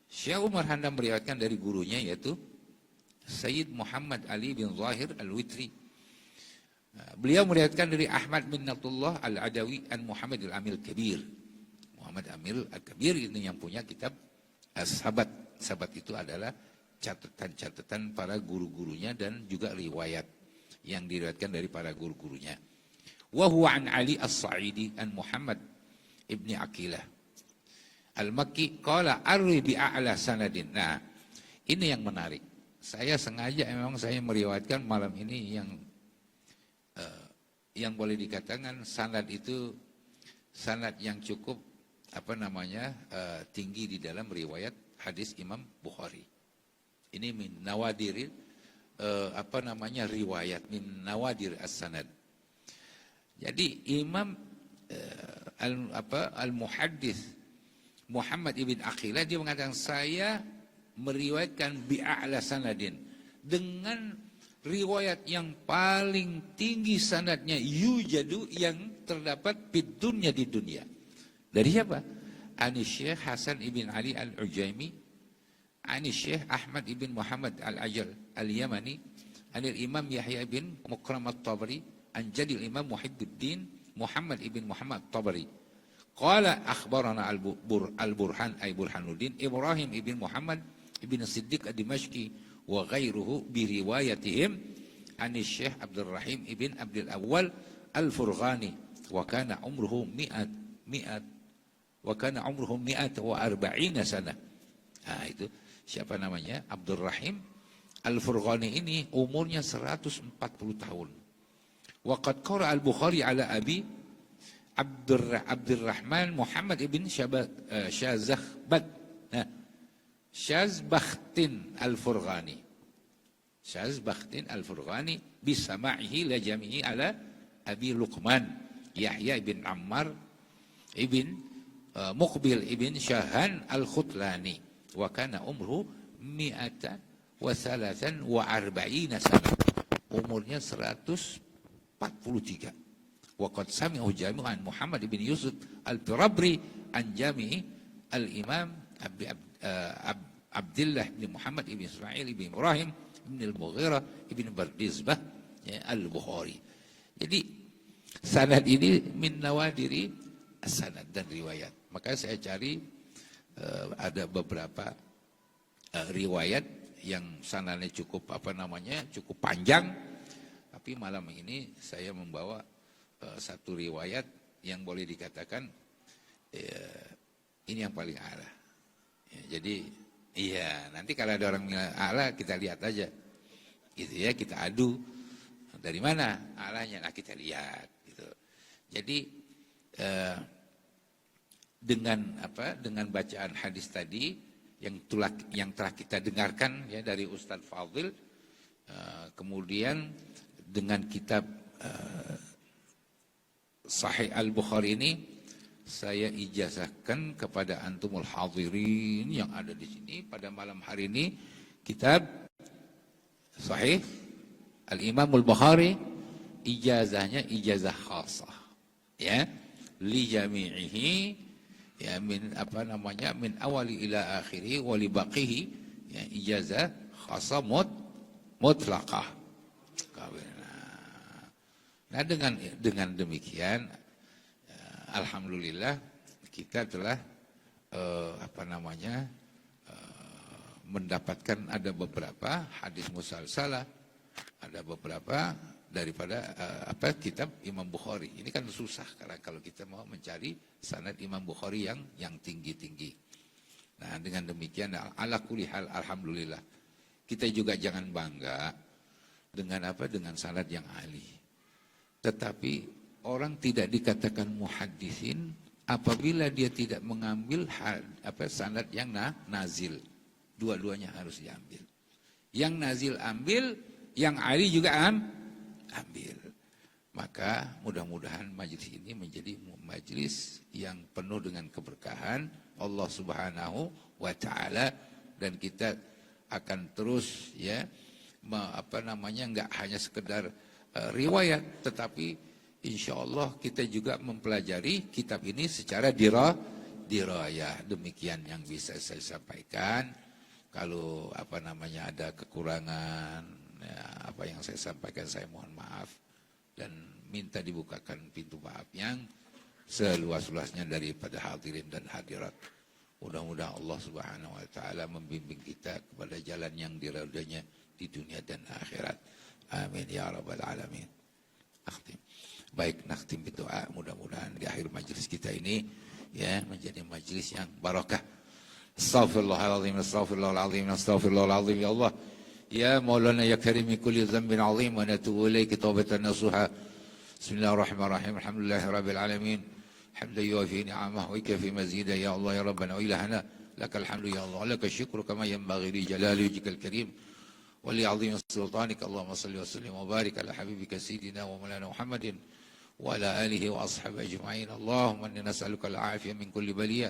Syekh Umar Hamdan meriwayatkan dari gurunya yaitu Sayyid Muhammad Ali bin Zahir Al-Witri. Beliau meriwayatkan dari Ahmad bin Natullah Al-Adawi an Muhammad Al-Amil Kabir. Muhammad Amil Al-Kabir ini yang punya kitab As-Sabat. Sabat itu adalah catatan-catatan para guru-gurunya dan juga riwayat yang diriwayatkan dari para guru-gurunya. Wa huwa an Ali As-Sa'idi an Muhammad ibni Aqilah Al-Makki qala arwi bi a'la sanadin. Nah, ini yang menarik. Saya sengaja memang saya meriwayatkan malam ini yang boleh dikatakan sanad itu sanad yang cukup tinggi di dalam riwayat hadis Imam Bukhari. Ini min nawadir riwayat min nawadir as-sanad. Jadi Imam Al-Muhaddits Muhammad ibn Aqilah dia mengatakan saya meriwayatkan bi'a'la sanadin dengan riwayat yang paling tinggi sanadnya yujadu yang terdapat di dunia. Dari siapa? Ani Syekh Hasan ibn Ali Al-Ujaimi, Ani Syekh Ahmad ibn Muhammad Al-Ajal Al-Yamani, Anil Imam Yahya ibn Mukram At-Tabari, Anjadil Imam Muhibbuddin Muhammad ibn Muhammad Tabari. Qala akhbarana Al-Burhan ay Burhanuddin Ibrahim ibn Muhammad ibn Siddiq Ad-Dimashqi wa ghairuhu bi riwayatihim an Syekh Abdul Rahim ibn Abdul Awwal Al-Furghani wa kana umruhu 140 sana. Nah, itu siapa namanya? Abdul Rahim Al-Furghani ini umurnya 140 tahun. Waqad qara Al-Bukhari ala Abi Abdurrahman Muhammad ibn Shazbakhtin Al-Furghani. Shazbakhtin Al-Furghani bisama'ihi la jami'i ala Abi Luqman Yahya ibn Ammar ibn Muqbil ibn Shahan Al-Khutlani wa kana umruhu 143 sana. Umurnya 143. Waqad sami'u jami'an Muhammad ibn Yusuf Al-Firabri an jami'i Al-Imam Abdullah ibn Muhammad ibn Ismail ibn Ibrahim ibn Al-Mughirah ibn Bardizbah Al-Bukhari. Jadi sanad ini min nawadiri as-sanad dan riwayat. Maka saya cari ada beberapa riwayat yang sanadnya cukup cukup panjang. Tapi malam ini saya membawa satu riwayat yang boleh dikatakan Ini yang paling a'la. Ya, jadi iya, nanti kalau ada orang bilang a'la, kita lihat aja. Gitu ya, kita adu. Dari mana a'lanya? Nah, kita lihat gitu. Jadi dengan bacaan hadis tadi yang telah kita dengarkan ya dari Ustadz Fadil, kemudian dengan kitab Sahih Al-Bukhari ini saya ijazahkan kepada antumul hadirin yang ada di sini pada malam hari ini kitab Sahih Al-Imam Al-Bukhari, ijazahnya ijazah khasah ya li jami'ihi ya min min awali ila akhiri wa li baqihi ya ijazah khasah mutlaqah. Nah dengan demikian alhamdulillah kita telah mendapatkan ada beberapa hadis musalsalah, ada beberapa daripada kitab Imam Bukhari. Ini kan susah karena kalau kita mau mencari sanad Imam Bukhari yang tinggi-tinggi. Nah, dengan demikian ala kulli hal alhamdulillah. Kita juga jangan bangga dengan sanad yang ahli. Tetapi orang tidak dikatakan muhaddisin apabila dia tidak mengambil sanad yang nazil. Dua-duanya harus diambil. Yang nazil ambil, yang ahli juga ambil. Maka mudah-mudahan majlis ini menjadi majlis yang penuh dengan keberkahan Allah Subhanahu wa taala, dan kita akan terus ya enggak hanya sekedar riwayat, tetapi insya Allah kita juga mempelajari kitab ini secara dirayah. Demikian yang bisa saya sampaikan. Kalau ada kekurangan ya, apa yang saya sampaikan saya mohon maaf dan minta dibukakan pintu maaf yang seluas-luasnya daripada hadirin dan hadirat. Mudah-mudahan Allah Subhanahu wa taala membimbing kita kepada jalan yang diridhoinya di dunia dan akhirat. Amin ya rabbal alamin. Akhtim. Baik, nakhtim berdoa, mudah-mudahan di akhir majlis kita ini ya menjadi majlis yang barakah. Astaghfirullahalazim, astaghfirullahalazim, astaghfirullahalazim ya Allah. Ya Maulana ya Karim min kulli dhanbin azim wa natubu ilaika taubatan nasuha. Bismillahirrahmanirrahim. Alhamdulillahirabbil alamin. Hamdan yuwafi ni'amahu wa yukafi mazida ya Allah ya Rabbana wa ilahana. Lakal hamdu ya Allah, lakal syukru kama yanbaghi li jalali wajhikal karim. ولعظيم سلطانك اللهم صل وسلم وبارك على حبيبك سيدنا ومولانا محمد وعلى آله وأصحابه أجمعين. اللهم إنا نسألك العافية من كل بلية،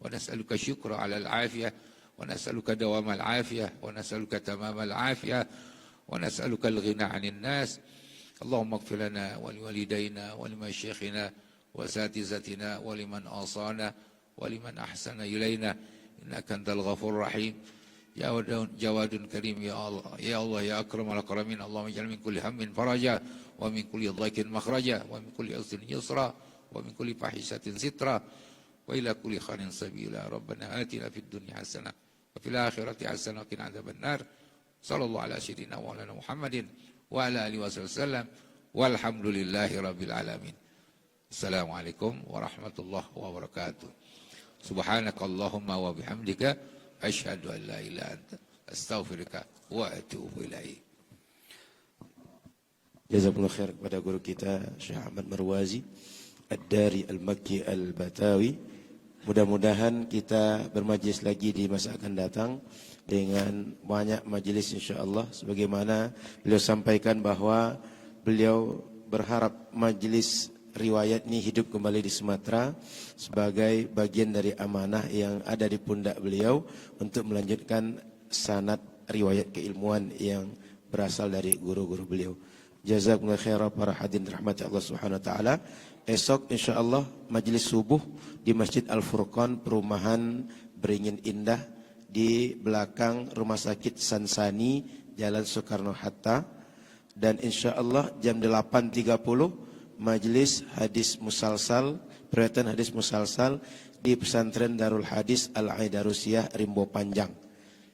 ونسألك الشكر على العافية، ونسألك دوام العافية، ونسألك تمام العافية، ونسألك الغنى عن الناس. اللهم اغفر لنا ولوالدينا ولمشايخنا وأساتذتنا ولمن أوصانا ولمن أحسن إلينا إنك أنت الغفور الرحيم. يا جواد كريم يا الله يا الله يا أكرم الأكرمين. اللهم اجعل من كل هم فرجا، ومن كل ضيق مخرجا، ومن كل عسر يسرا، ومن كل فاحشة سترا، وإلى كل خير سبيلا. ربنا آتنا في الدنيا حسنة وفي الآخرة حسنة وقنا عذاب النار. صلى الله على سيدنا ومولانا محمد وعلى آله وصحبه وسلم والحمد لله رب العالمين. السلام عليكم ورحمة الله وبركاته. سبحانك اللهم وبحمدك أشهد أن لا إله إلا أنت أستغفرك وأتوب إليك. Jazakumullah khair kepada guru kita Syekh Ahmad Marwazi Ad-Dari Al-Makki Al-Batawi. Mudah-mudahan kita bermajlis lagi di masa akan datang dengan banyak majlis insyaallah, sebagaimana beliau sampaikan bahwa beliau berharap majlis riwayat ini hidup kembali di Sumatera sebagai bagian dari amanah yang ada di pundak beliau untuk melanjutkan sanad riwayat keilmuan yang berasal dari guru-guru beliau. Jazakumullah khairan para hadirin rahmati Allah Subhanahu wa taala. Esok insyaallah majlis subuh di Masjid Al-Furqan, Perumahan Beringin Indah di belakang Rumah Sakit Sansani, Jalan Soekarno Hatta, dan insyaallah jam 8.30 majlis hadis musalsal, periwayatan hadis musalsal di Pesantren Darul Hadis Al-Aidarusiyah Rimbo Panjang.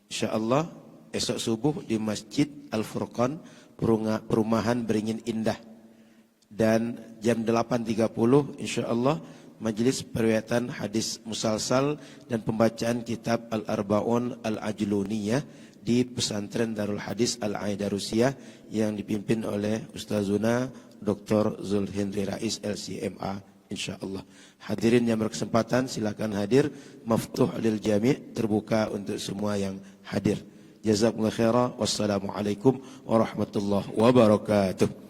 Insyaallah esok subuh di Masjid Al-Furqan, Perumahan Beringin Indah. Dan jam 8.30 insyaallah Majlis Periwayatan Hadis Musalsal dan pembacaan kitab Al-Arba'un Al-Ajluniyah di Pesantren Darul Hadis Al-Aidarusiyah yang dipimpin oleh Ustazuna Dr. Zulhindri Rais LCMA, insyaallah. Hadirin yang berkesempatan silakan hadir, maftuh lil jami', terbuka untuk semua yang hadir. Jazakumullah khairan. Wassalamualaikum warahmatullahi wabarakatuh.